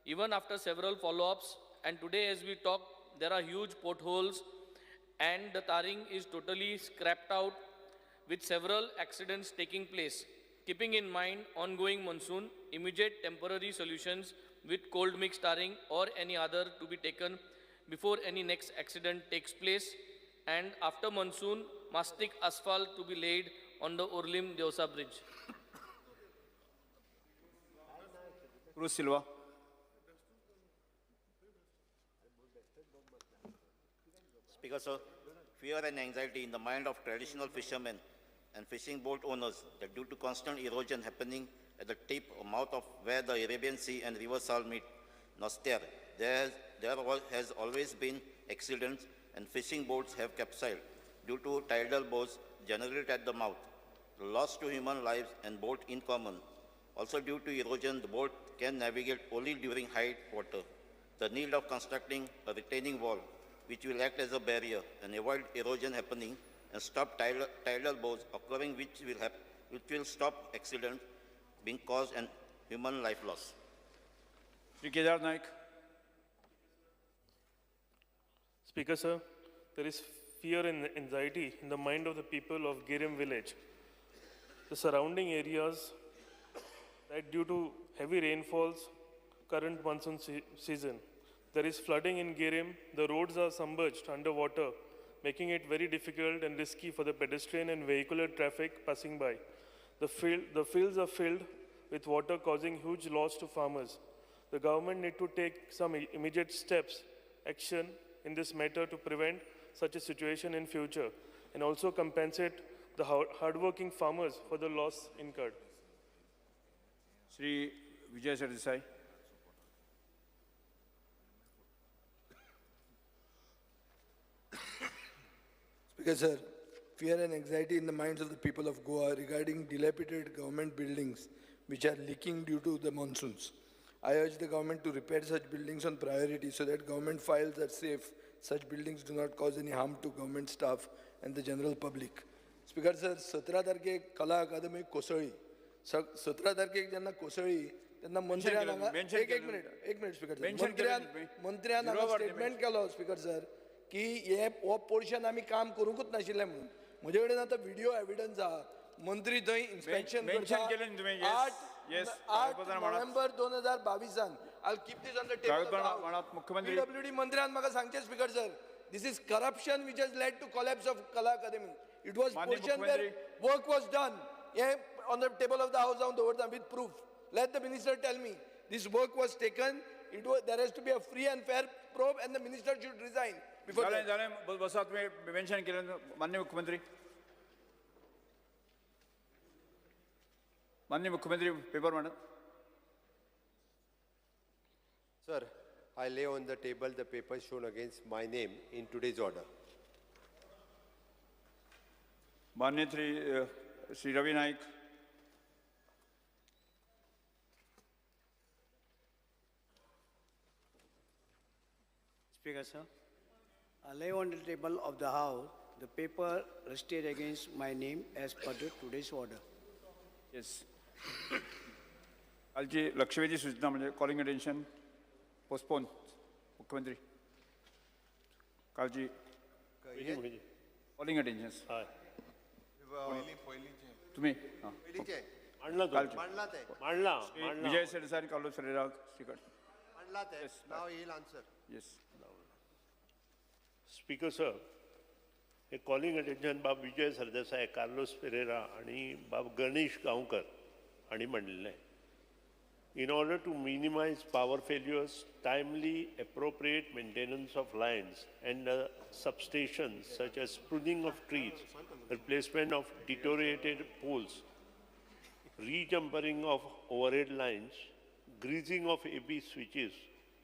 even after several follow-ups, and today as we talk, there are huge potholes and the tarring is totally scrapped out with several accidents taking place. Keeping in mind ongoing monsoon, immediate temporary solutions with cold mix tarring or any other to be taken before any next accident takes place, and after monsoon, mastic asphalt to be laid on the Orlim Deosa bridge. Cruz Silva. Speaker sir, fear and anxiety in the mind of traditional fishermen and fishing boat owners that due to constant erosion happening at the tip or mouth of where the Arabian Sea and River Sal meet, Noster, there has always been accidents and fishing boats have capsized due to tidal bores generated at the mouth. The loss to human lives and boat in common. Also due to erosion, the boat can navigate only during high water. The need of constructing a retaining wall which will act as a barrier and avoid erosion happening and stop tidal bores occurring, which will stop accidents being caused and human life loss. Shri Kedar Naik. Speaker, sir, there is fear and anxiety in the mind of the people of Girim village. The surrounding areas, that due to heavy rainfalls, current monsoon season, there is flooding in Girim. The roads are submerged underwater, making it very difficult and risky for the pedestrian and vehicular traffic passing by. The fields are filled with water, causing huge loss to farmers. The government need to take some immediate action in this matter to prevent such a situation in future, and also compensate the hardworking farmers for the loss incurred. Shri Vijay Sardesai. Speaker, sir, fear and anxiety in the minds of the people of Goa regarding dilapidated government buildings which are leaking due to the monsoons. I urge the government to repair such buildings on priority so that government files are safe. Such buildings do not cause any harm to government staff and the general public. Speaker, sir, 17 तारखेक कला अकादमी कोसळी. 17 तारखेक जेन्ना कोसळी तेन्ना मंत्र्यान एक minute speaker मंत्र्यान statement केलो speaker sir की हो पोर्शन आमी काम करूंकूच नाशिल्लें म्हणून. म्हजे कडेन आतां व्हिडिओ एविडन्स आहा. मंत्री थंय इन्स्पेक्शन करता 8 November 2022 I'll keep this on the table. PWD मंत्र्यान म्हाका सांगचे speaker sir, this is corruption which has led to collapse of Kala Academy. It was portion where work was done. On the table of the house down with proof. Let the minister tell me this work was taken. There has to be a free and fair probe, and the minister should resign. Before बसा तुम्ही mention केलं माननीय मुख्यमंत्री. माननीय मुख्यमंत्री paper मांडा. Sir, I lay on the table the papers shown against my name in today's order. माननीय Shri Ravi Naik. Speaker, sir, I lay on the table of the House the paper listed against my name as per today's order. Yes. कालची लक्षवेधी सूचना म्हणजे calling attention postpone. मुख्यमंत्री कालची calling attention तुम्ही विजय सरदेसाई कालो Sreerag श्रीकट. Now he'll answer. Yes. Speaker, sir, हे calling attention बाब विजय सरदेसाई, कार्लोस पेरेरा आणि बाब गणेश गांवकर हांणी मांडिल्लें. In order to minimize power failures, timely, appropriate maintenance of lines and substations such as pruning of trees, replacement of deteriorated poles, rejumpering of overhead lines, greasing of AB switches,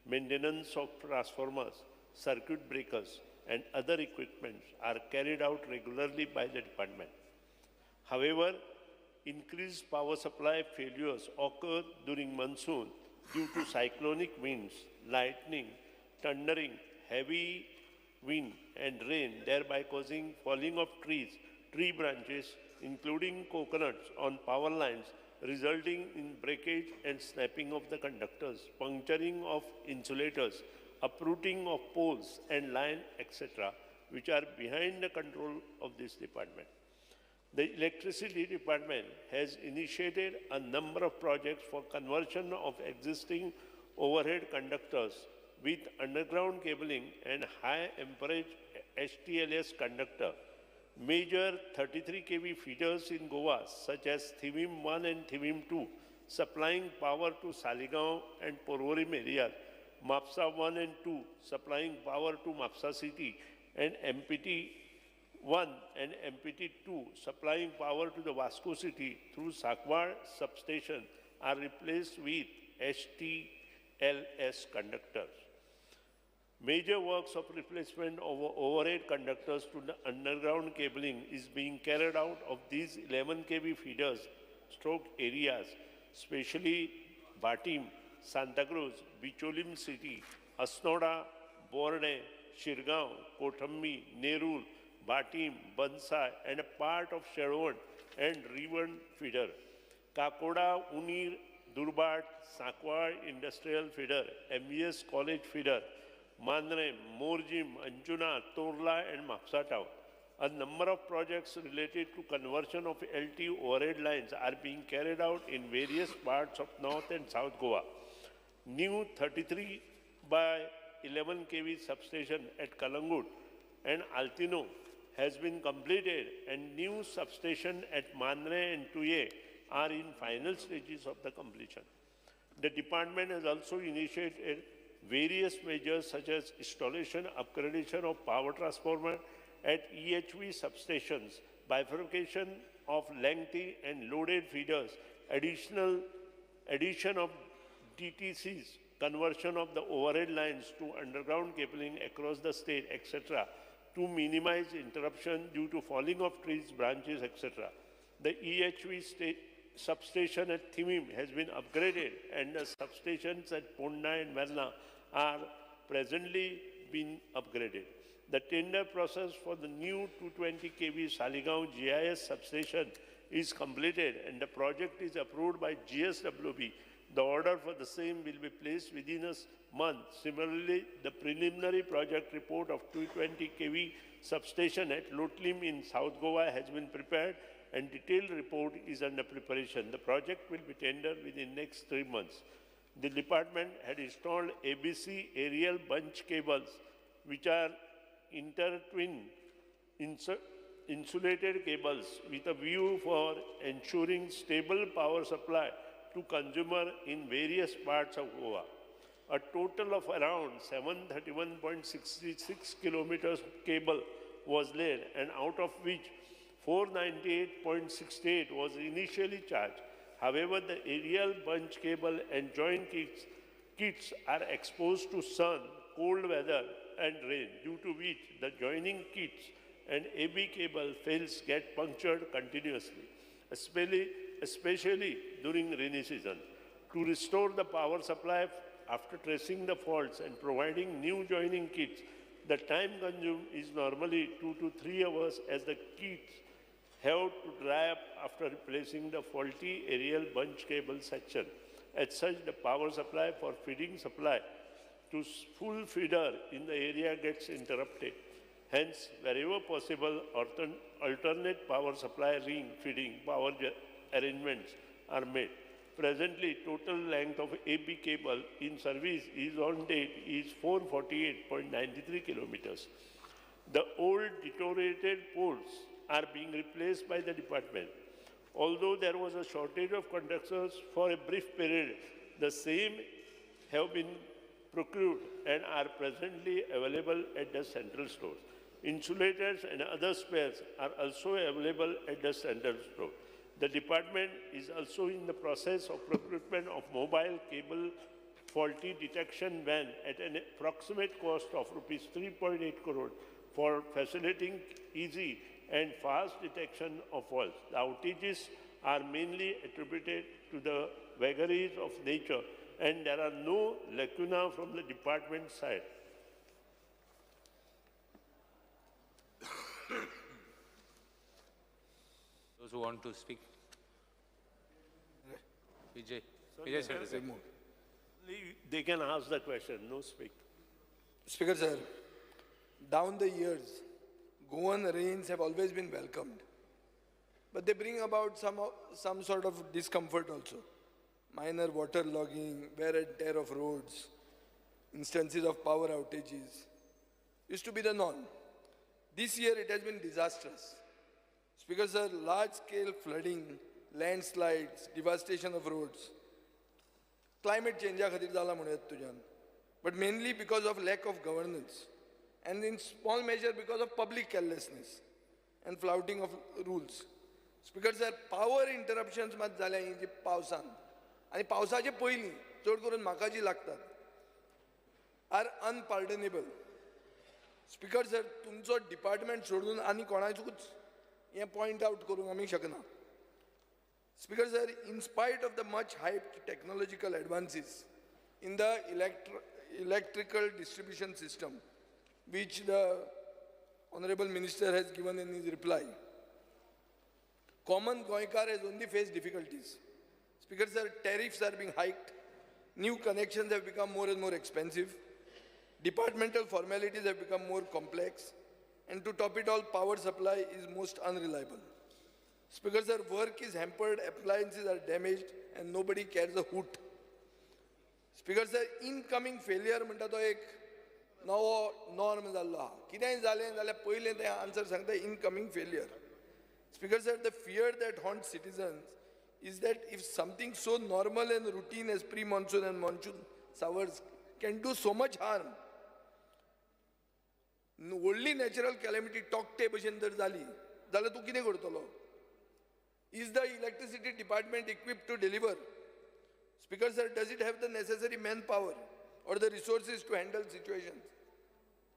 maintenance of transformers, circuit breakers, and other equipment are carried out regularly by the department. However, increased power supply failures occur during monsoon due to cyclonic winds, lightning, thundering, heavy wind and rain, thereby causing falling of trees, tree branches, including coconuts on power lines, resulting in breakage and snapping of the conductors, puncturing of insulators, uprooting of poles and line, etc., which are behind the control of this department. The Electricity Department has initiated a number of projects for conversion of existing overhead conductors with underground cabling and high amperage HTLS conductor. Major 33 kV feeders in Goa, such as Thivim 1 and Thivim 2, supplying power to Saligaon and Porvorim areas, MAPSA 1 and 2, supplying power to MAPSA city, and MPT 1 and MPT 2, supplying power to the Vasco city through Sakwar substation, are replaced with HTLS conductors. Major works of replacement of overhead conductors to the underground cabling is being carried out of these 11 kV feeders stroke areas, especially Batim, Santa Cruz, Bicholim city, Asnoda, Borde, Shirgaon, Kothambi, Nerul, Batim, Bansai, and a part of Sherwood and Rivan feeder. Kakoda, Unir, Durbat, Sakwar Industrial feeder, MBS College feeder, Mandre, Morjim, Anjuna, Torla and Maksatau. A number of projects related to conversion of LT overhead lines are being carried out in various parts of North and South Goa. New 33 by 11 kV substation at Kalangut and Altino has been completed, and new substation at Mandre and Tuye are in final stages of the completion. The department has also initiated various measures such as installation, upgradation of power transformer at EHV substations, bifurcation of lengthy and loaded feeders, addition of DTCs, conversion of the overhead lines to underground cabling across the state, etc., to minimize interruption due to falling of trees, branches, etc. The EHV substation at Thimim has been upgraded, and the substations at Ponda and Verna are presently being upgraded. The tender process for the new 220 kV Saligaon GIS substation is completed, and the project is approved by GSWB. The order for the same will be placed within a month. Similarly, the preliminary project report of 220 kV substation at Lotlim in South Goa has been prepared, and detailed report is under preparation. The project will be tendered within next 3 months. The department had installed ABC aerial bunch cables, which are intertwined insulated cables with a view for ensuring stable power supply to consumer in various parts of Goa. A total of around 731.66 kilometers of cable was laid, and out of which 498.68 was initially charged. However, the aerial bunch cable and joint kits are exposed to sun, cold weather and rain, due to which the joining kits and AB cable fails get punctured continuously, especially during rainy season. To restore the power supply after tracing the faults and providing new joining kits, the time consumed is normally 2 to 3 hours, as the kits have to dry up after replacing the faulty aerial bunch cable section. As such, the power supply for feeding supply to full feeder in the area gets interrupted. Hence, wherever possible, alternate power supply ring feeding power arrangements are made. Presently, total length of AB cable in service is on date is 448.93 kilometers. The old deteriorated poles are being replaced by the department. Although there was a shortage of conductors for a brief period, the same have been procured and are presently available at the central stores. Insulators and other spares are also available at the central store. The department is also in the process of procurement of mobile cable faulty detection van at an approximate cost of rupees 3.8 crore for facilitating easy and fast detection of faults. The outages are mainly attributed to the vagaries of nature, and there are no lacuna from the department side. Those who want to speak? Vijay. Vijay said it. They can ask the question, no speak. Speaker sir, down the years, Goan rains have always been welcomed, but they bring about some sort of discomfort also. Minor water logging, wear and tear of roads, instances of power outages used to be the norm. This year it has been disastrous. Speaker sir, large-scale flooding, landslides, devastation of roads, climate change khatir zala म्हणूयात तुज्यान, but mainly because of lack of governance, and in small measure because of public carelessness and flouting of rules. Speaker sir, power interruptions मात जाल्या ही जी पावसान आनी पावसाचे पयलीं चड करून म्हाका जी लागतात आर अनपार्डनेबल. स्पीकर सर, तुमचो डिपार्टमेंट सोडून आनी कोणाचूच हें पॉयंट आउट करूंक आमी शकना. Speaker sir, in spite of the much hyped technological advances in the electrical distribution system, which the Honorable Minister has given in his reply, common Goikar has only faced difficulties. Speaker sir, tariffs are being hiked, new connections have become more and more expensive, Departmental formalities have become more complex, and to top it all, power supply is most unreliable. Speaker sir, work is hampered, appliances are damaged, and nobody cares a hoot. Speaker sir, incoming failure म्हणटा तो एक नवो norm जाल्लो आहा. कितेंय जालें जाल्यार पयलें तें आन्सर सांगता incoming failure. Speaker sir, the fear that haunts citizens is that if something so normal and routine as pre-monsoon and monsoon showers can do so much harm, only natural calamity tokte bhashen जर जाली जाल्यार तूं कितें करतलो? Is the electricity department equipped to deliver? Speaker sir, does it have the necessary manpower or the resources to handle situations?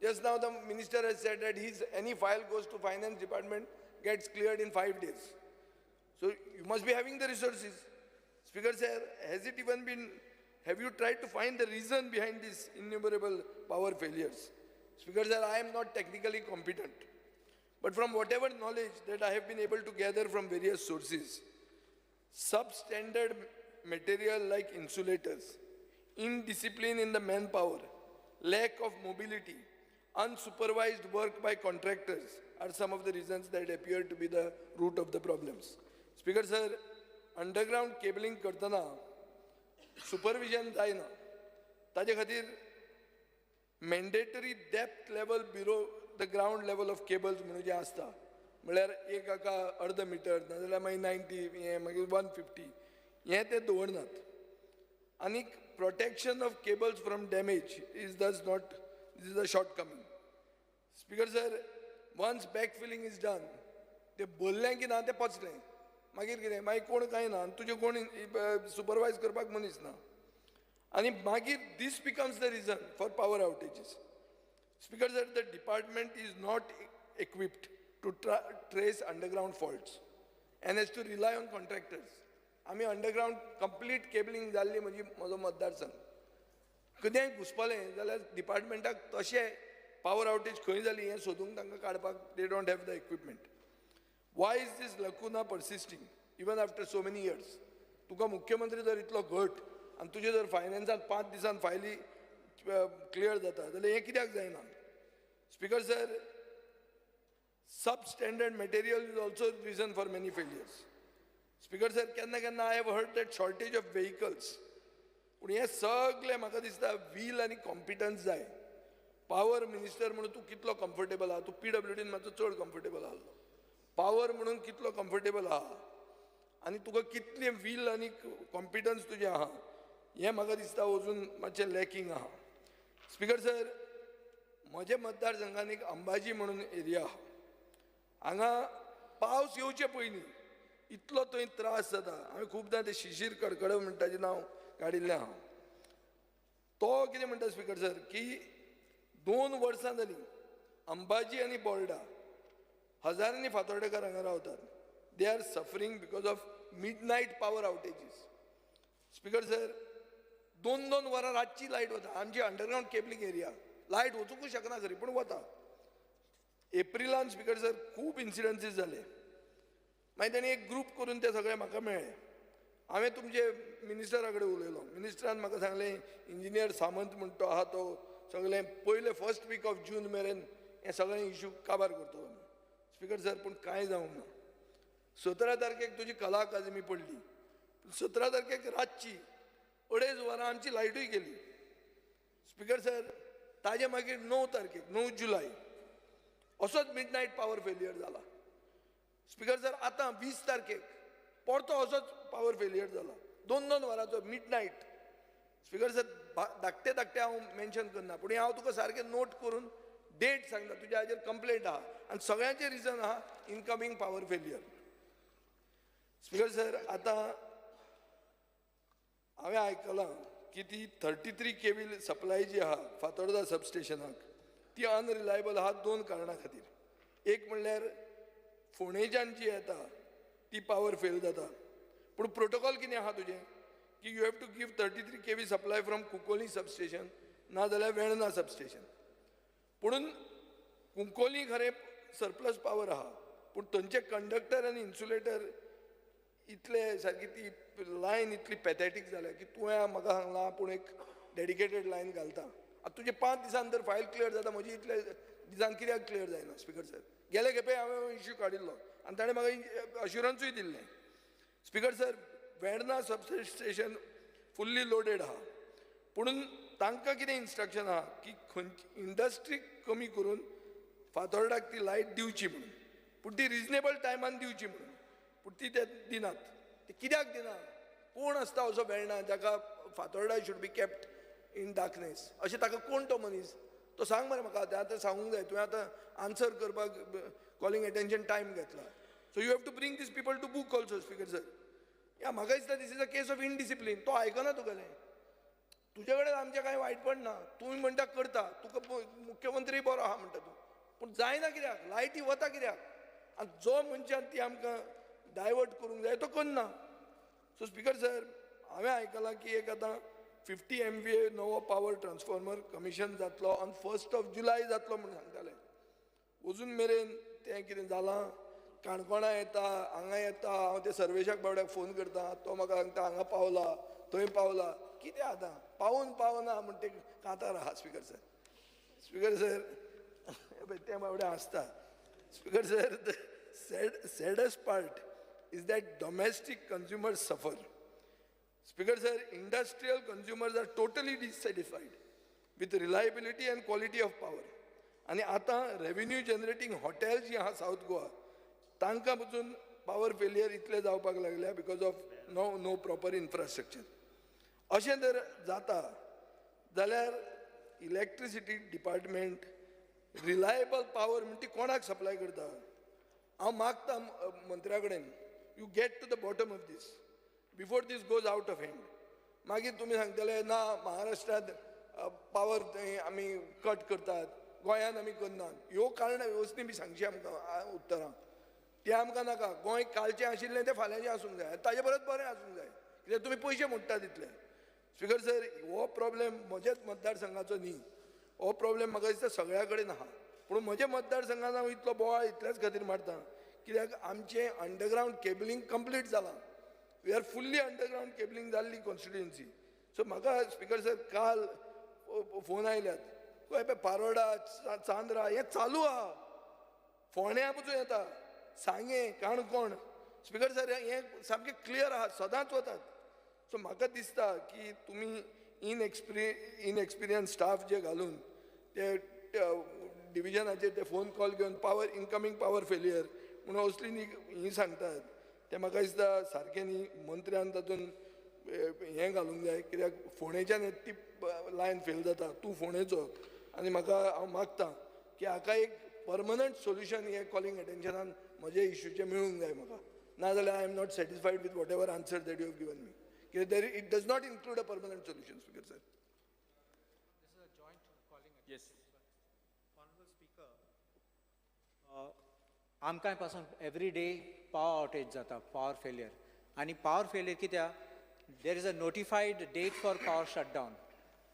Just now the minister has said that any file goes to finance department gets cleared in 5 days. So you must be having the resources. Speaker sir, have you tried to find the reason behind these innumerable power failures? Speaker sir, I am not technically competent, but from whatever knowledge that I have been able to gather from various sources, substandard material like insulators, indiscipline in the manpower, lack of mobility, unsupervised work by contractors are some of the reasons that appear to be the root of the problems. Speaker sir, underground cabling करतना supervision जायना. ताजे खातीर mandatory depth level below the ground level of cables म्हणून जे आसता, म्हळ्यार एक हाका अर्द मिटर नाजाल्यार मागीर 90 हे मागीर 150 हे ते दवरनात. आनीक protection of cables from damage is thus not, this is a shortcoming. Speaker sir, once backfilling is done, ते बोललें की ना ते पचलें. मागीर कितें मागीर कोण कांय ना, तुजें कोण सुपरवायज करपाक मनीस ना. आनी मागीर this becomes the reason for power outages. Speaker sir, the department is not equipped to trace underground faults and has to rely on contractors. आमी अंडरग्राउंड कंप्लीट केबलिंग जाल्ली म्हजो मतदारसंघ. कितेंय घुसपलें जाल्यार डिपार्टमेंटाक तशें पावर आउटेज खंय जाली हें सोदूंक तांकां काडपाक they don't have the equipment. Why is this lacuna persisting even after so many years? तुका मुख्यमंत्री जर इतलो घट आनी तुजे जर फायनान्सांत 5 दिसान फायली क्लियर जाता जाल्यार हें कित्याक जायना? Speaker sir, substandard material is also reason for many failures. Speaker sir, केन्ना I have heard that shortage of vehicles. पूण हें सगळें म्हाका दिसता व्हील आनी कॉम्पिटन्स जाय. पावर मिनिस्टर म्हणून तूं कितलो कम्फर्टेबल आहा? तूं PWDन मातसो चड कम्फर्टेबल आसलो. पावर म्हणून कितलो कम्फर्टेबल आहा आनी तुका कितलें व्हील आनी कॉम्पिटन्स तुजें आहा हें म्हाका दिसता अजून मातशें लॅकिंग आहा. स्पीकर सर, म्हज्या मतदारसंघान एक अंबाजी म्हणून एरिया आहा. हांगा पावस येवचे पयलीं इतलो थंय त्रास जाता. हांवें खुबदां तें शिशीर कडकडप म्हणटा तें नांव काडिल्लें आहा. तो कितें म्हणटा स्पीकर सर की 2 वर्सां जालीं अंबाजी आनी बोर्डा हजारांनी फातोर्डेकार हांगा रावतात. They are suffering because of midnight power outages. Speaker sir, 2-2 वरां रातची लायट वता. आमची अंडरग्राउंड केबलिंग एरिया लायट वचूंकूच शकना खरी पूण वता. एप्रिलान स्पीकर सर खूब इन्सिडंसीस जाले. मागीर ताणें एक ग्रूप करून ते सगळे म्हाका मेळ्ळे. हांवें तुमचे मिनिस्टरा कडेन उलयलो. मिनिस्टरान म्हाका सांगलें इंजिनियर सामंत म्हणटा तो आहा तो सगळें पयले फर्स्ट वीक ऑफ जून मेरेन हें सगळें इश्यू काबार करतलो. स्पीकर सर, पूण कांय जावंक ना. 17 तारखेक तुजी कला अकादमी पडली. 17 तारखेक रातची 2.5 वरां आमची लायटूय गेली. स्पीकर सर, ताजे मागीर 9 तारखेक 9 जुलय असोच मिडनायट पावर फेल्युअर जाला. स्पीकर सर, आतां 20 तारखेक परतो असोच पावर फेल्युअर जाला. 2-2 वरांचो मिडनायट. स्पीकर सर, धाकटे हांव मेन्शन करना पूण हांव तुका सारकें नोट करून डेट सांगता. तुज्या हाजेर कंप्लेंट आहा आनी सगळ्यांचें रिजन आहा incoming power failure. Speaker sir, आतां हांवें आयकलां की ती 33 KV सप्लाय जी आहा फातोर्डा सबस्टेशनाक ती अनरिलायबल आहा 2 कारणां खातीर. एक म्हणल्यार फोंडेच्यान जी येता ती पावर फेल जाता. पूण प्रोटोकॉल कितें आहा तुजें की you have to give 33 KV supply from Kunkolim substation नाजाल्यार वेर्णा सबस्टेशन. पुणून कुंकोली खरें सरप्लस पावर आहा पूण थंयचे कंडक्टर आनी इन्सुलेटर इतले सारकी ती लायन इतली पॅथेटीक जाल्या की तुवें म्हाका सांगलां पूण एक डेडिकेटेड लायन घालता आतां तुजे 5 दिसां भितर फायल क्लियर जाता, म्हजी इतल्या दिसान कित्याक क्लियर जायना स्पिकर सर? गेले खेपे हांवें इश्यू काडिल्लो आनी ताणें म्हाका अश्युरन्सूय दिल्लें. Speaker sir, Verna substation fully loaded आहा, पुणून तांकां कितें इन्स्ट्रक्शन आहा की खंयची इंडस्ट्री कमी करून फातोर्डाक ती लायट दिवची म्हणून, पूण ती रिजनेबल टायमान दिवची म्हणून, पूण ती ते दिनात. ते कित्याक दिना? कोण आसता असो वेर्ना जाका Fatorda should be kept in darkness? अशें ताका कोण तो मनीस? तो सांग मरे म्हाका. तें आतां सांगूंक जाय. तुवें आतां आन्सर करपाक कॉलिंग एटेन्शन टायम घेतला. So you have to bring this people to book also speaker sir. या म्हाका दिसता this is a case of इनडिसिप्लीन. तो आयकना तुगेलें. तुजे कडेन आमचें कांय वायटपण ना. तुवें म्हणटा करता, तुका मुख्यमंत्री बरो आहा म्हणटा तूं, पूण जायना कित्याक? लायटी वता कित्याक? आनी जो मनशान ती आमकां डायवर्ट करूंक जाय तो करना. सो स्पिकर सर, हांवें आयकलां की एक आतां 50 MVA नवो पावर ट्रान्सफॉर्मर कमिशन जातलो ऑन 1 जुलय जातलो म्हणून सांगताले. अजून मेरेन तें कितें जालां? काणकोणा येता, हांगा येता, हांव ते सर्वेशाक बावड्याक फोन करता, तो म्हाका सांगता हांगा पावला, थंय पावला. कितें आतां पावून पावना म्हण ते कांतार आहा स्पिकर सर. स्पिकर सर, ते बावड्या आसता. Speaker sir, the saddest part is that domestic consumers suffer. Speaker sir, industrial consumers are totally dissatisfied with reliability and quality of power. And आता revenue generating hotels जी आहा South Goa, तांकां पसून power failure इतले जावपाक लागल्या because of no proper infrastructure. अशें जर जाता जाल्यार इलेक्ट्रिसिटी डिपार्टमेंट रिलायबल पावर म्हणटी कोणाक सप्लाय करता? हांव मागता मंत्र्या कडेन, you get to the bottom of this before this goes out of hand. मागीर तुमी सांगतले ना महाराष्ट्रांत पावर आमी कट करतात, गोंयांत आमी करनात. ह्यो कारणां वेवस्थीत बी सांगची आमकां उत्तरां. तें आमकां नाका. गोंय कालचें आशिल्लें तें फाल्यांचें आसूंक जाय, ताजे परस बरें आसूंक जाय, कित्याक तुमी पयशे मोडटा तितले. स्पिकर सर, हो प्रॉब्लेम म्हजेच मतदारसंघाचो न्ही. हो प्रॉब्लेम म्हाका दिसता सगळ्या कडेन आहा. पूण म्हज्या मतदारसंघान हांव इतलो बोवाळ इतल्याच खातीर मारता कित्याक आमचें अंडरग्रावंड केबलिंग कंप्लीट जालां. We are fully underground cabling जाल्ली कॉन्स्टिट्युएन्सी. सो म्हाका स्पिकर सर काल फोन आयल्यात, पळय पारोडा, चांद्रा हें चालू आहा, फोण्या पसून येता, सांगे, काणकोण. स्पिकर सर, हें सामकें क्लियर आहा, सदांच वतात. सो म्हाका दिसता की तुमी इनएक्सपिरियन्स स्टाफ जे घालून ते डिविजनाचेर ते फोन कॉल घेवन पावर इनकमींग पावर फेलियर म्हणून असली ही सांगतात, ते म्हाका दिसता सारकें न्ही. मंत्र्यान तातूंत हें घालूंक जाय, कित्याक फोंडेच्यान ती लायन फेल जाता, तूं फोंडेचो. आनी हांव मागतां की हाका एक परमनंट सोल्युशन हे कॉलिंग एटेन्शनान म्हज्या इश्यूचें मेळूंक जाय म्हाका. नाजाल्यार I am not satisfied with whatever answer that you have given me. कित्याक it does not include a permanent solution speaker sir. Yes. Honorable Speaker, आमकां पासून एवरी डे पावर आउटेज जाता, पावर फेलियर. आनी power failure कित्याक? There is a notified date for power shutdown.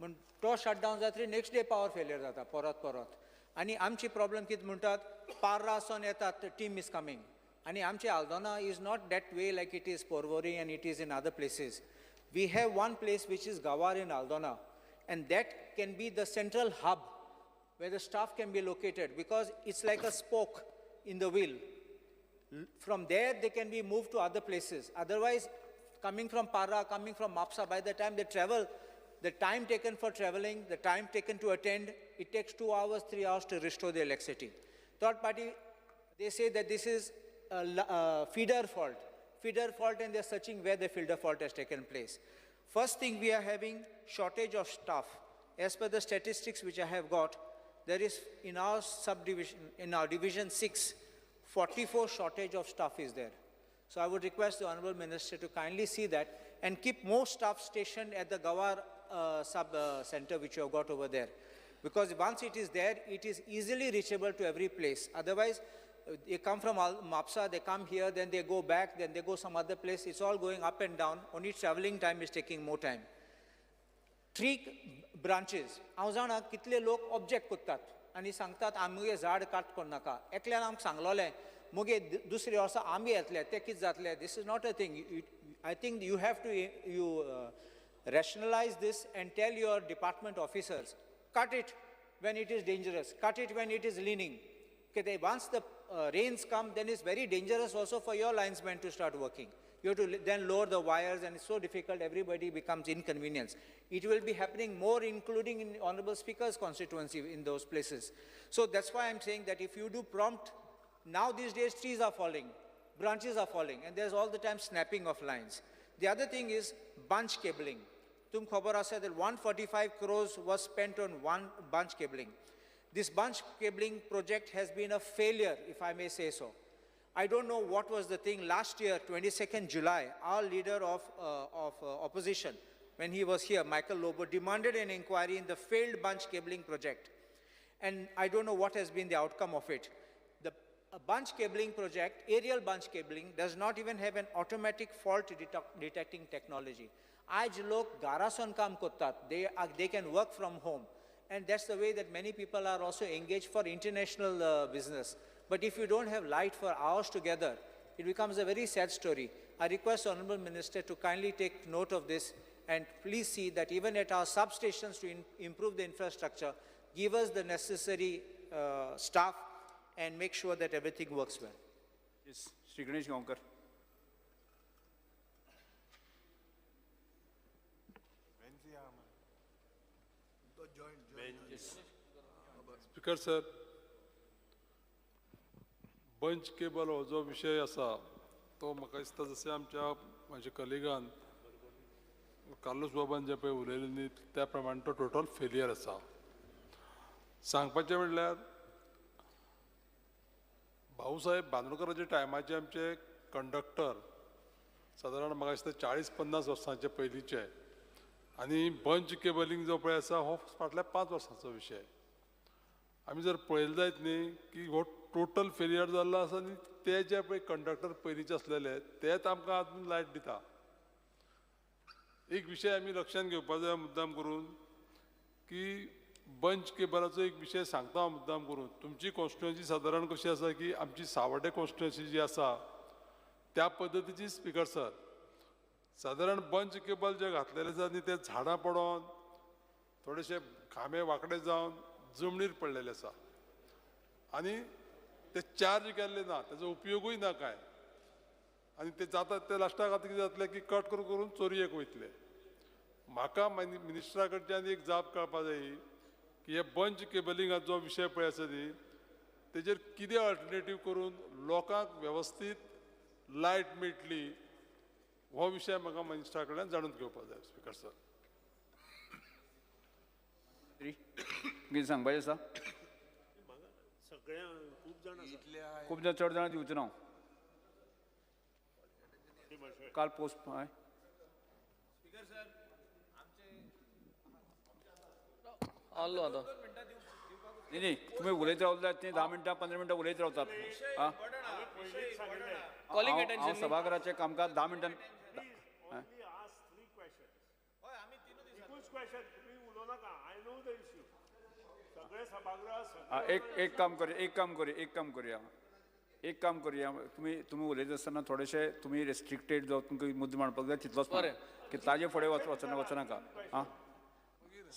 म्हण तो shutdown जातरी next day power failure जाता परत. आनी आमची प्रॉब्लेम कितें म्हणटात, पार्रासून येतात, टीम इज कमींग. आनी आमची Aldona is not that way like it is Porvorim and it is in other places. We have one place which is Gawar in Aldona, and that can be the central hub where the staff can be located, because it's like a spoke in the wheel. From there, they can be moved to other places. Otherwise, coming from Parra, coming from Mapsa, by the time they travel, the time taken for traveling, the time taken to attend, it takes 2 hours, 3 hours to restore the electricity. Third party, they say that this is a feeder fault, and they're searching where the feeder fault has taken place. First thing, we are having shortage of staff. As per the statistics which I have got, there is in our subdivision, in our division 6, 44 shortage of staff is there. So I would request the Honorable Minister to kindly see that and keep more staff stationed at the Gawar center which you have got over there. Because once it is there, it is easily reachable to every place. Otherwise, they come from Mapsa, they come here, then they go back, then they go some other place. It's all going up and down. Only traveling time is taking more time. 3 branches. हांव जाणा कितले लोक object करतात आनी सांगतात आमगे झाड काट कोण नाका. एकल्यान आमकां सांगलोलें मुगे दुसरे वर्सा आमी येतले ते कितें जातले. This is not a thing. I think you have to rationalize this and tell your department officers cut it when it is dangerous, cut it when it is leaning. Okay, once the rains come, then it's very dangerous also for your linesmen to start working. You have to then lower the wires, and it's so difficult, everybody becomes inconvenienced. It will be happening more, including in Honorable Speaker's constituency in those places. So that's why I'm saying that if you do prompt, now these days trees are falling, branches are falling, and there's all the time snapping of lines. The other thing is bunch cabling. Tum khabar asa that 145 crores was spent on one bunch cabling. This bunch cabling project has been a failure, if I may say so. I don't know what was the thing. Last year, 22nd July, our leader of opposition, when he was here, Michael Lobo, demanded an inquiry in the failed bunch cabling project. And I don't know what has been the outcome of it. The bunch cabling project, aerial bunch cabling, does not even have an automatic fault detecting technology. Aaj log garason kaam kortat, they can work from home. And that's the way that many people are also engaged for international business. But if you don't have light for hours together, it becomes a very sad story. I request the Honourable Minister to kindly take note of this and please see that even at our substations to improve the infrastructure, give us the necessary staff and make sure that everything works well. Yes, Shri Ganesh Gaonkar. Speaker sir, bunch cable हो जो विषय असा तो म्हाका दिसता जशें आमच्या म्हाज्या कलिगान कार्लोस बाबान जे पळय उलयलें न्ही त्या प्रमाणे तो टोटल फेलियर आसा. सांगपाचें म्हणल्यार भाऊसाहेब बांदोडकराचे टायमाचे आमचे कंडक्टर सादारण म्हाका दिसता 40-50 वर्सांचे पयलींचे आनी बंच केबलिंग जो पळय आसा हो फाटल्या 5 वर्सांचो विशय. आमी जर पळयलें जायत न्ही की हो टोटल फेलियर जाल्लो आसा आनी ते जे पळय कंडक्टर पयलींचे आसलेले तेच आमकां आजून लायट दिता. एक विशय आमी लक्षांत घेवपाक जाय मुद्दाम करून की बंच केबलाचो एक विशय सांगता हांव मुद्दाम करून. तुमची कॉन्स्टिट्युएन्सी सादारण कशी आसा की आमची सावड्डे कॉन्स्टिट्युएन्सी जी आसा त्या पद्दतीची स्पिकर सर सादारण बंच केबल जे घातलेले आसा न्ही ते झाडां पडोन थोडेशे खांबे वांकडे जावन जमनीर पडलेले आसा आनी ते चार्ज केल्ले ना, तेजो उपयोगूय ना काय. आनी ते जाता ते लास्टाक आतां कितें जातलें की कट करून करून चोरयेक वयतले. म्हाका मिनिस्टरा कडच्यान एक जाप कळपाक जाय की हे बंच केबलिंगाचो जो विशय पळय आसा न्ही तेजेर कितें अल्टरनेटीव करून लोकांक वेवस्थीत लायट मेळटली हो विशय म्हाका मिनिस्टरा कडल्यान जाणून घेवपाक जाय स्पिकर सर. कितें सांगपाचें आसा? खूब जाण चड जाणां दिवचे ना काल पोस्ट हय आलो आतां न्ही तुमी उलयत रावल्यात ती 10 मिनटां 15 मिनटां उलयत रावतात. हांव सभाघराचें कामकाज 10 मिनटां एक काम करुया तुम्ही उलयता आसतना थोडेशे तुम्ही रेस्ट्रिक्टेड जावं तुमकां मुद्दे मांडपाक जाय तितलोच की ताजे फुडें वचनाका. आं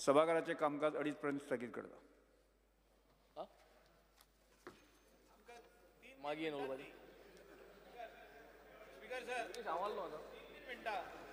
सभाघराचें कामकाज 2:30 पर्यंत स्थगीत करता. मागीर